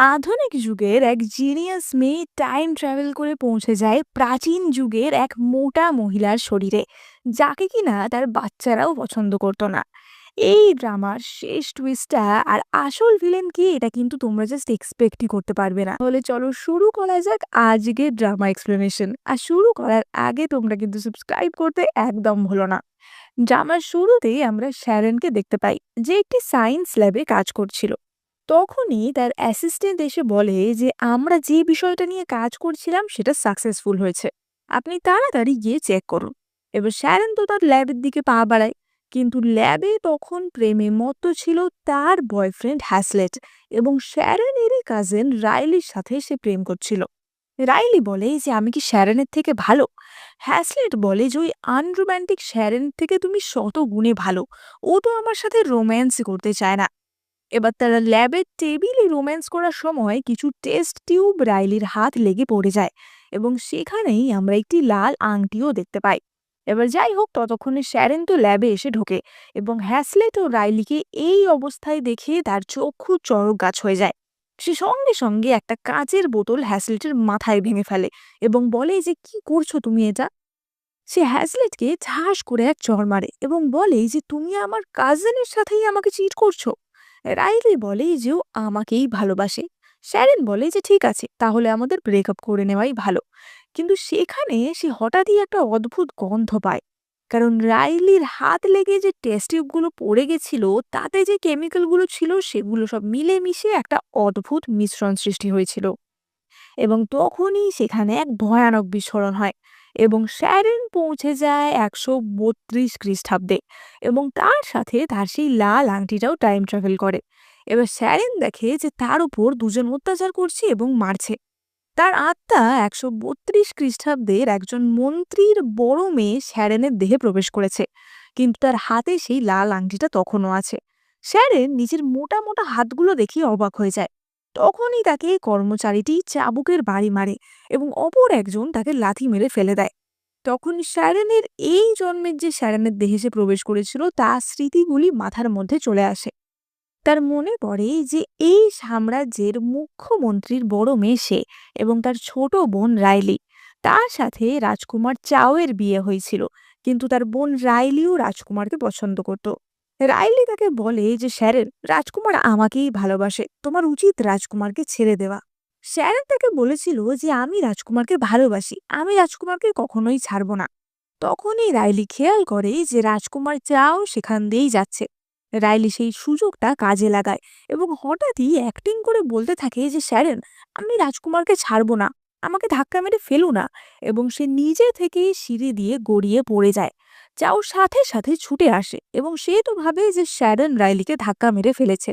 আধুনিক যুগের এক জিনিয়াস মেয়ে টাইম ট্রাভেল করে পৌঁছে যায় প্রাচীন যুগের এক মোটা মহিলার শরীরে, যাকে কিনা তার বাচ্চারাও পছন্দ করতো না। এই ড্রামার শেষ টুইস্টটা আর আসল ভিলেন কি, এটা কিন্তু তোমরা জাস্ট এক্সপেক্টই করতে পারবে না। তাহলে চলো শুরু করা যাক আজকের ড্রামা এক্সপ্লেনেশন। আর শুরু করার আগে তোমরা কিন্তু সাবস্ক্রাইব করতে একদম ভুলো না। ড্রামার শুরুতেই আমরা শ্যারনকে দেখতে পাই, যে একটি সায়েন্স ল্যাবে কাজ করছিল। তখনই তার অ্যাসিস্ট্যান্ট এসে বলে যে আমরা যে বিষয়টা নিয়ে কাজ করছিলাম সেটা সাকসেসফুল হয়েছে, আপনি তাড়াতাড়ি গিয়ে চেক করুন। এবার শ্যারন তো তার ল্যাবের দিকে পা বাড়ায়, কিন্তু ল্যাবে তখন প্রেমে মত্ত ছিল তার বয়ফ্রেন্ড হ্যাসলেট, এবং শ্যারনেরই কাজিন রাইলির সাথে সে প্রেম করছিল। রাইলি বলে যে আমি কি শ্যারনের থেকে ভালো? হ্যাসলেট বলে যে ওই আনরোম্যান্টিক শ্যারনের থেকে তুমি শত গুণে ভালো, ও তো আমার সাথে রোম্যান্সই করতে চায় না। এবার তারা ল্যাবের টেবিলে রোম্যান্স করার সময় কিছু টেস্ট টিউব রাইলির হাত লেগে পড়ে যায়, এবং সেখানেই আমরা একটি লাল আংটিও দেখতে পাই। এবার যাই হোক, ততক্ষণে শ্যারেন তো ল্যাবে এসে ঢোকে, এবং হ্যাসলেট ও রাইলিকে এই অবস্থায় দেখে তার চক্ষু চড়ক গাছ হয়ে যায়। সে সঙ্গে সঙ্গে একটা কাঁচের বোতল হ্যাসলেটের মাথায় ভেঙে ফেলে, এবং বলে যে কি করছো তুমি এটা। সে হ্যাসলেটকে ঠাস করে এক চড় মারে এবং বলে যে তুমি আমার কাজিনের সাথেই আমাকে চিট করছো। রাইলি বলে যে ও আমাকেই ভালোবাসে। শ্যারেন বলে যে ঠিক আছে, তাহলে আমাদের ব্রেকআপ করে নেওয়াই ভালো। কিন্তু সেখানে সে হঠাৎই একটা অদ্ভুত গন্ধ পায়, কারণ রাইলির হাত লেগে যে টেস্ট টিউবগুলো পড়ে গেছিল, তাতে যে কেমিক্যালগুলো ছিল সেগুলো সব মিলেমিশে একটা অদ্ভুত মিশ্রণ সৃষ্টি হয়েছিল। এবং তখনই সেখানে এক ভয়ানক বিস্ফোরণ হয়, এবং শ্যারেন পৌঁছে যায় ১৩২ খ্রিস্টাব্দে, এবং তার সাথে তার সেই লাল আংটিটাও টাইম ট্রাভেল করে। এবার শ্যারেন দেখে যে তার উপর দুজন অত্যাচার করছে এবং মারছে। তার আত্মা ১৩২ খ্রিস্টাব্দের একজন মন্ত্রীর বড় মেয়ে শ্যারেনের দেহে প্রবেশ করেছে, কিন্তু তার হাতে সেই লাল আংটিটা তখনও আছে। শ্যারেন নিজের মোটা মোটা হাতগুলো দেখে অবাক হয়ে যায়। তখনই তাকে কর্মচারীটি চাবুকের বাড়ি মারে, এবং অপর একজন তাকে লাথি মেরে ফেলে দেয়। তখন শ্যারেনের এই জন্মের যে শ্যারেনের দেহে সে প্রবেশ করেছিল, তার স্মৃতিগুলি মাথার মধ্যে চলে আসে। তার মনে পড়ে যে এই সাম্রাজ্যের মুখ্যমন্ত্রীর বড় মেয়ে সে, এবং তার ছোট বোন রাইলি। তার সাথে রাজকুমার চাওয়ের বিয়ে হয়েছিল, কিন্তু তার বোন রাইলিও রাজকুমারকে পছন্দ করত। রাইলি তাকে বলে যে শ্যারেন, রাজকুমার আমাকেই ভালোবাসে, তোমার উচিত রাজকুমারকে ছেড়ে দেওয়া। শ্যারেন তাকে বলেছিল যে আমি রাজকুমারকে ভালোবাসি, আমি রাজকুমারকে কখনোই ছাড়বো না। তখনই রাইলি খেয়াল করে যে রাজকুমার চাও সেখান দিয়েই যাচ্ছে। রাইলি সেই সুযোগটা কাজে লাগায়, এবং হঠাৎই অ্যাক্টিং করে বলতে থাকে যে শ্যারেন, আমি রাজকুমারকে ছাড়বো না, আমাকে ধাক্কা মেরে ফেলো না। এবং সে নিজে থেকেই সিঁড়ি দিয়ে গড়িয়ে পড়ে যায়। চাও সাথে সাথে ছুটে আসে, এবং সে তো ভাবে যে শ্যারন রাইলিকে ধাক্কা মেরে ফেলেছে।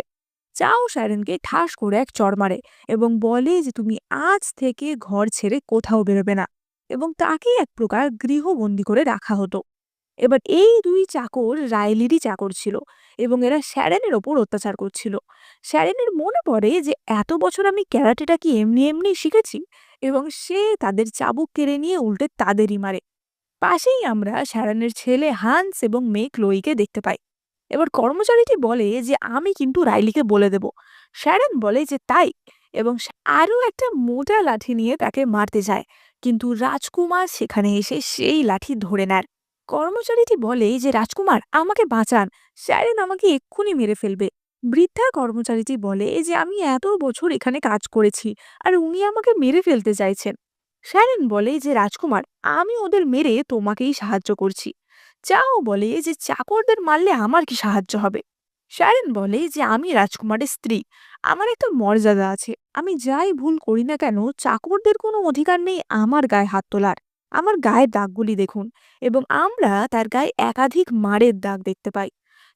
চাও শ্যারনকে ঠাস করে এক চড় মারে, এবং বলে যে তুমি আজ থেকে ঘর ছেড়ে কোথাও বেরোবে না, এবং তাকে এক প্রকার গৃহবন্দী করে রাখা হতো। এবার এই দুই চাকর রাইলিরই চাকর ছিল, এবং এরা শ্যারেনের ওপর অত্যাচার করছিল। শ্যারেনের মনে পড়ে যে এত বছর আমি ক্যারাটেটা কি এমনি এমনি শিখেছি, এবং সে তাদের চাবুক কেড়ে নিয়ে উল্টে তাদেরই মারে। পাশেই আমরা শ্যারনের ছেলে হান্স এবং মেয়ে ক্লোইকে দেখতে পাই। এবার কর্মচারীটি বলে যে আমি কিন্তু রাইলিকে বলে দেব। শ্যারন বলে যে তাই, এবং সে আরো একটা মোটা লাঠি নিয়ে তাকে মারতে যায়, কিন্তু রাজকুমার সেখানে এসে সেই লাঠি ধরে নেয়। কর্মচারীটি বলে যে রাজকুমার আমাকে বাঁচান, শ্যারন আমাকে এক্ষুনি মেরে ফেলবে। বৃদ্ধা কর্মচারীটি বলে যে আমি এত বছর এখানে কাজ করেছি, আর উনি আমাকে মেরে ফেলতে চাইছেন। শ্যারন বলে যে রাজকুমার, আমি ওদের মেরে তোমাকেই সাহায্য করছি। চাও বলে যে চাকরদের মারলে আমার কি সাহায্য হবে? শ্যারন বলে যে আমি রাজকুমারের স্ত্রী, আমার একটা মর্যাদা আছে, আমি যাই ভুল করি না কেন চাকরদের কোনো অধিকার নেই আমার গায়ে হাত তোলার। আমার গায়ের দাগগুলি দেখুন। এবং আমরা তার গায়ে একাধিক মারের দাগ দেখতে পাই।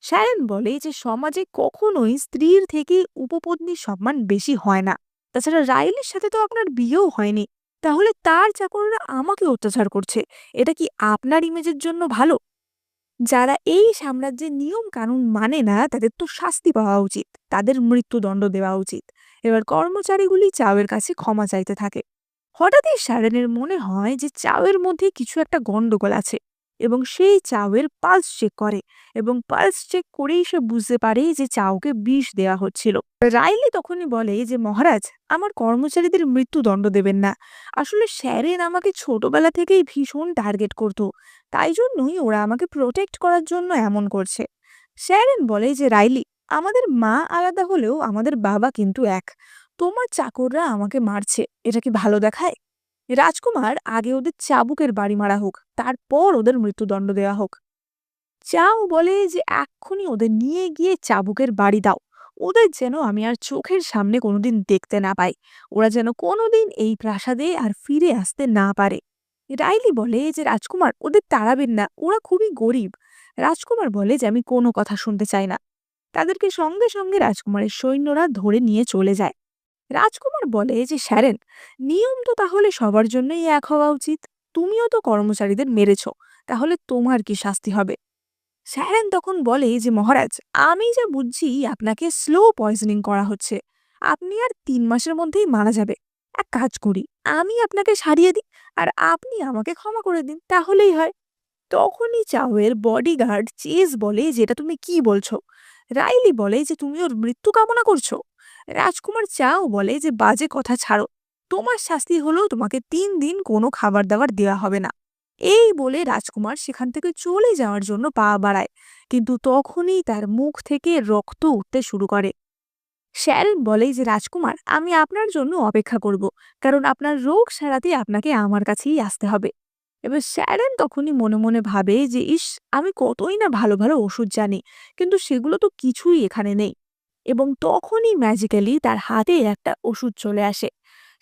শ্যারন বলে যে সমাজে কখনোই স্ত্রীর থেকে উপপত্নীর সম্মান বেশি হয় না। তাছাড়া রাইলির সাথে তো আপনার বিয়েও হয়নি, তাহলে তার চাকররা আমাকে অত্যাচার করছে, এটা কি আপনার ইমেজের জন্য ভালো? যারা এই সাম্রাজ্যের নিয়ম কানুন মানে না তাদের তো শাস্তি পাওয়া উচিত, তাদের মৃত্যুদণ্ড দেওয়া উচিত। এবার কর্মচারীগুলি চাওয়ের কাছে ক্ষমা চাইতে থাকে। হঠাৎই শ্যারনের মনে হয় যে চাওয়ের মধ্যে কিছু একটা গন্ডগোল আছে, এবং সেই চাউয়ের পালস চেক করে এবং পালস চেক করেই সে বুঝতে পারে যে চাউকে বিষ দেওয়া হচ্ছিল। রাইলি তখনই বলে যে মহারাজ, আমার কর্মচারীদের মৃত্যুদণ্ড দেবেন না। আসলে শ্যারেন আমাকে ছোটবেলা থেকেই ভীষণ টার্গেট করতো, তাই জন্যই ওরা আমাকে প্রোটেক্ট করার জন্য এমন করছে। শ্যারেন বলে যে রাইলি, আমাদের মা আলাদা হলেও আমাদের বাবা কিন্তু এক। তোমার চাকররা আমাকে মারছে, এটা কি ভালো দেখায়? রাজকুমার, আগে ওদের চাবুকের বাড়ি মারা হোক, তারপর ওদের মৃত্যুদণ্ড দেওয়া হোক। চাও বলে যে এক্ষুনি ওদের নিয়ে গিয়ে চাবুকের বাড়ি দাও। ওদের যেন আমি আর চোখের সামনে কোনোদিন দেখতে না পাই। ওরা যেন কোনোদিন এই প্রাসাদে আর ফিরে আসতে না পারে। রাইলি বলে যে রাজকুমার, ওদের তাড়াবেন না, ওরা খুবই গরিব। রাজকুমার বলে যে আমি কোনো কথা শুনতে চাই না। তাদেরকে সঙ্গে সঙ্গে রাজকুমারের সৈন্যরা ধরে নিয়ে চলে যায়। রাজকুমার বলে যে শ্যারেন, নিয়ম তো তাহলে সবার জন্যই এক হওয়া উচিত। তুমিও তো কর্মচারীদের মেরেছ, তাহলে তোমার কি শাস্তি হবে? শ্যারেন তখন বলে যে মহারাজ, আমি যা বুঝছি আপনাকে স্লো পয়জনিং করা হচ্ছে। আপনি আর 3 মাসের মধ্যেই মারা যাবে। এক কাজ করি, আমি আপনাকে সারিয়ে দিই আর আপনি আমাকে ক্ষমা করে দিন, তাহলেই হয়। তখনই চাওয়ের বডিগার্ড চেজ বলে, যেটা তুমি কি বলছো? রাইলি বলে যে তুমি ওর মৃত্যু কামনা করছো। রাজকুমার চাও বলে যে বাজে কথা ছাড়ো, তোমার শাস্তি হলো তোমাকে 3 দিন কোনো খাবার দাবার দেওয়া হবে না। এই বলে রাজকুমার সেখান থেকে চলে যাওয়ার জন্য পা বাড়ায়, কিন্তু তখনই তার মুখ থেকে রক্ত উঠতে শুরু করে। শ্যারন বলে যে রাজকুমার, আমি আপনার জন্য অপেক্ষা করব, কারণ আপনার রোগ সারাতে আপনাকে আমার কাছেই আসতে হবে। এবার শ্যারন তখনই মনে মনে ভাবে যে ইস, আমি কতই না ভালো ভালো ওষুধ জানি, কিন্তু সেগুলো তো কিছুই এখানে নেই। এবং তখনই ম্যাজিক্যালি তার হাতে একটা ওষুধ চলে আসে।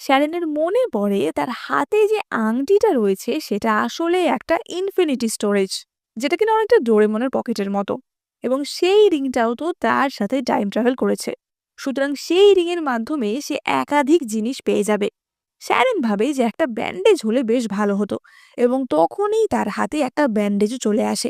শ্যারনের মনে পড়ে তার হাতে যে আংটিটা রয়েছে সেটা আসলে একটা ইনফিনিটি স্টোরেজ, যেটা কিনা অনেকটা ডোরেমনের পকেটের মতো। এবং সেই রিংটাও তো তার সাথে টাইম ট্রাভেল করেছে, সুতরাং সেই রিং এর মাধ্যমে সে একাধিক জিনিস পেয়ে যাবে। শ্যারন ভাবে যে একটা ব্যান্ডেজ হলে বেশ ভালো হতো, এবং তখনই তার হাতে একটা ব্যান্ডেজও চলে আসে।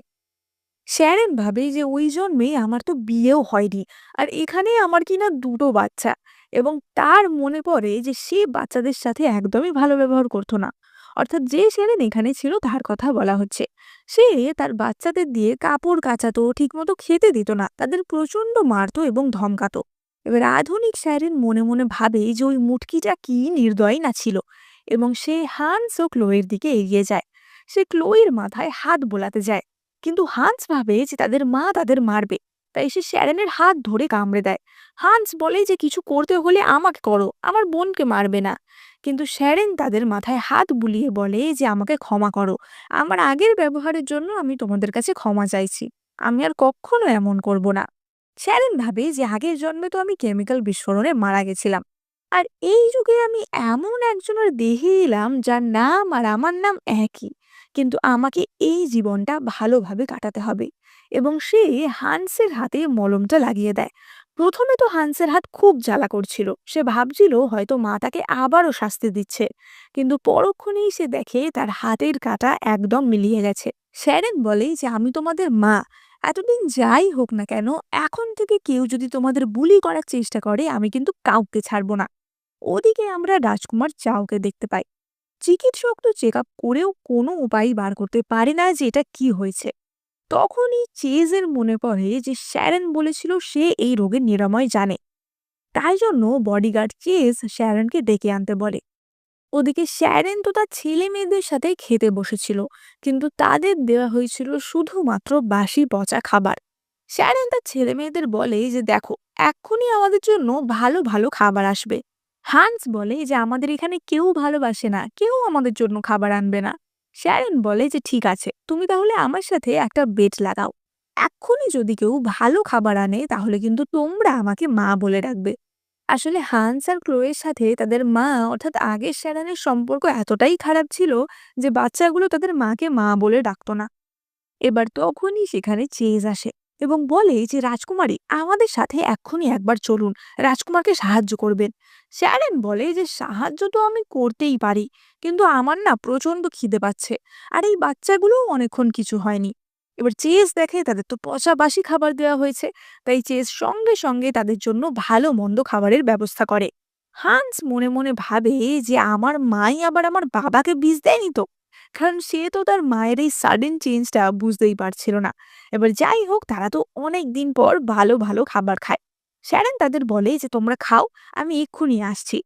শ্যারন ভাবে যে ওই জন্মে আমার তো বিয়েও হয়নি, আর এখানে আমার কিনা দুটো বাচ্চা। এবং তার মনে পড়ে যে সে বাচ্চাদের সাথে একদমই ভালো ব্যবহার করতো না। অর্থাৎ যে শ্যারন এখানে ছিল তার কথা বলা হচ্ছে। সে তার বাচ্চাদের দিয়ে কাপড় কাচাতো, ঠিকমতো খেতে দিত না, তাদের প্রচন্ড মারতো এবং ধমকাতো। এবার আধুনিক শ্যারন মনে মনে ভাবে যে ওই মুটকিটা কি নির্দয় না ছিল, এবং সে হান্স ও ক্লোয়ের দিকে এগিয়ে যায়। সে ক্লোয়ের মাথায় হাত বোলাতে যায়, কিন্তু হান্স ভাবে যে তাদের মা তাদের মারবে, তাই সে শ্যারনের হাত ধরে কামড়ে দেয়। হান্স বলে যে কিছু করতে হলে আমাকে করো, আমার বোনকে মারবে না। কিন্তু শ্যারেন তাদের মাথায় হাত বুলিয়ে বলে যে আমাকে ক্ষমা করো, আমার আগের ব্যবহারের জন্য আমি তোমাদের কাছে ক্ষমা চাইছি, আমি আর কখনো এমন করব না। শ্যারেন ভাবে যে আগের জন্মে তো আমি কেমিক্যাল বিস্ফোরণে মারা গেছিলাম, আর এই যুগে আমি এমন একজনের দেহে এলাম যার নাম আর আমার নাম একই, কিন্তু আমাকে এই জীবনটা ভালোভাবে কাটাতে হবে। এবং সে হান্সের হাতে মলমটা লাগিয়ে দেয়। প্রথমে তো হান্সের হাত খুব জ্বালা করছিল, সে ভাবছিল হয়তো মা তাকে আবারও শাস্তি দিচ্ছে, কিন্তু পরক্ষণেই সে দেখে তার হাতের কাঁটা একদম মিলিয়ে গেছে। শ্যারেন বলে যে আমি তোমাদের মা, এতদিন যাই হোক না কেন, এখন থেকে কেউ যদি তোমাদের বুলি করার চেষ্টা করে আমি কিন্তু কাউকে ছাড়বো না। ওদিকে আমরা রাজকুমার চাওকে দেখতে পাই। চিকিৎসক তো চেক আপ করেও কোনো উপায় বার করতে পারে না যে এটা কি হয়েছে। তখনই চেজের মনে পড়ে যে শ্যারন বলেছিল সে এই রোগের নিরাময় জানে। তাই জন্য বডিগার্ড চেজ শ্যারনকে ডেকে আনতে বলে। ওদিকে শ্যারন তো তার ছেলে মেয়েদের সাথে খেতে বসেছিল, কিন্তু তাদের দেওয়া হয়েছিল শুধুমাত্র বাসি পচা খাবার। শ্যারন তার ছেলে মেয়েদের বলে যে দেখো, এক্ষুনি আমাদের জন্য ভালো ভালো খাবার আসবে। হান্স বলে যে আমাদের এখানে কেউ ভালোবাসে না, কেউ আমাদের জন্য খাবার আনবে না। শ্যারন বলে যে ঠিক আছে, তুমি তাহলে আমার সাথে একটা বেট লাগাও। এক্ষুনি যদি কেউ ভালো খাবার আনে তাহলে কিন্তু তোমরা আমাকে মা বলে ডাকবে। আসলে হান্স আর ক্লোয়ের সাথে তাদের মা অর্থাৎ আগের শ্যারনের সম্পর্ক এতটাই খারাপ ছিল যে বাচ্চাগুলো তাদের মাকে মা বলে ডাকতো না। এবার তখনই সেখানে চেজ আসে এবং বলে যে রাজকুমারী, আমাদের সাথে এক্ষুনি একবার চলুন, রাজকুমারকে সাহায্য করবেন। শ্যারন বলে যে সাহায্য তো আমি করতেই পারি, কিন্তু আমার না প্রচন্ড খিদে পাচ্ছে, আর এই বাচ্চাগুলোও অনেকক্ষণ কিছু হয়নি। এবার চেজ দেখে তাদের তো পচা বাসি খাবার দেওয়া হয়েছে, তাই চেজ সঙ্গে সঙ্গে তাদের জন্য ভালো মন্দ খাবারের ব্যবস্থা করে। হান্স মনে মনে ভাবে যে আমার মাই আবার আমার বাবাকে বিষ দেয়নি তো। কারণ সে তো তার মায়ের এই সাডেন চেঞ্জটা বুঝতেই পারছিল না। এবার যাই হোক, তারা তো অনেক দিন পর ভালো ভালো খাবার খায়। শ্যারন তাদের বলে যে তোমরা খাও, আমি এক্ষুনি আসছি।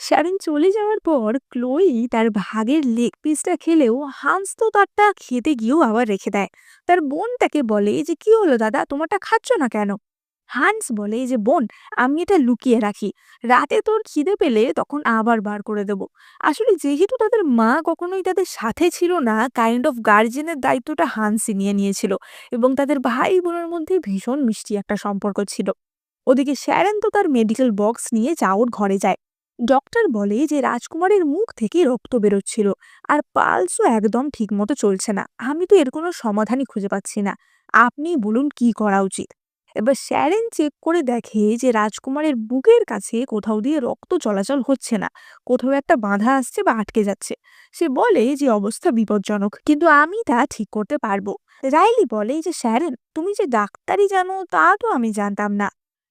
শ্যারন চলে যাওয়ার পর ক্লোই তার ভাগের লেগ পিসটা খেলেও হান্স তো তারটা খেতে গিয়েও আবার রেখে দেয়। তার বোন তাকে বলে যে কি হলো দাদা, তোমারটা খাচ্ছ না কেন? হান্স বলে যে বোন, আমি এটা লুকিয়ে রাখি, রাতে তোর খিদে পেলে তখন আবার বার করে দেব। আসলে যেহেতু তাদের মা কখনোই তাদের সাথে ছিল না, কাইন্ড অফ গার্জেনের দায়িত্বটা হান্সই নিয়ে নিয়েছিল। এবং তাদের ভাই বোনের মধ্যে ভীষণ মিষ্টি একটা সম্পর্ক ছিল। ওদিকে শ্যারন তো তার মেডিকেল বক্স নিয়ে চাওর ঘরে যায়। ডক্টর বলে যে রাজকুমারের মুখ থেকে রক্ত বেরোচ্ছিল, আর পালসও একদম ঠিক মতো চলছে না। আমি তো এর কোনো সমাধানই খুঁজে পাচ্ছি না, আপনি বলুন কি করা উচিত। এবার শ্যারেন চেক করে দেখে যে রাজকুমারের বুকের কাছে কোথাও দিয়ে রক্ত চলাচল হচ্ছে না, কোথাও একটা বাধা আসছে বা আটকে যাচ্ছে। সে বলে যে অবস্থা বিপজ্জনক, কিন্তু আমি তা ঠিক করতে পারবো। রাইলি বলে যে শ্যারেন, তুমি যে ডাক্তারি জানো তা তো আমি জানতাম না।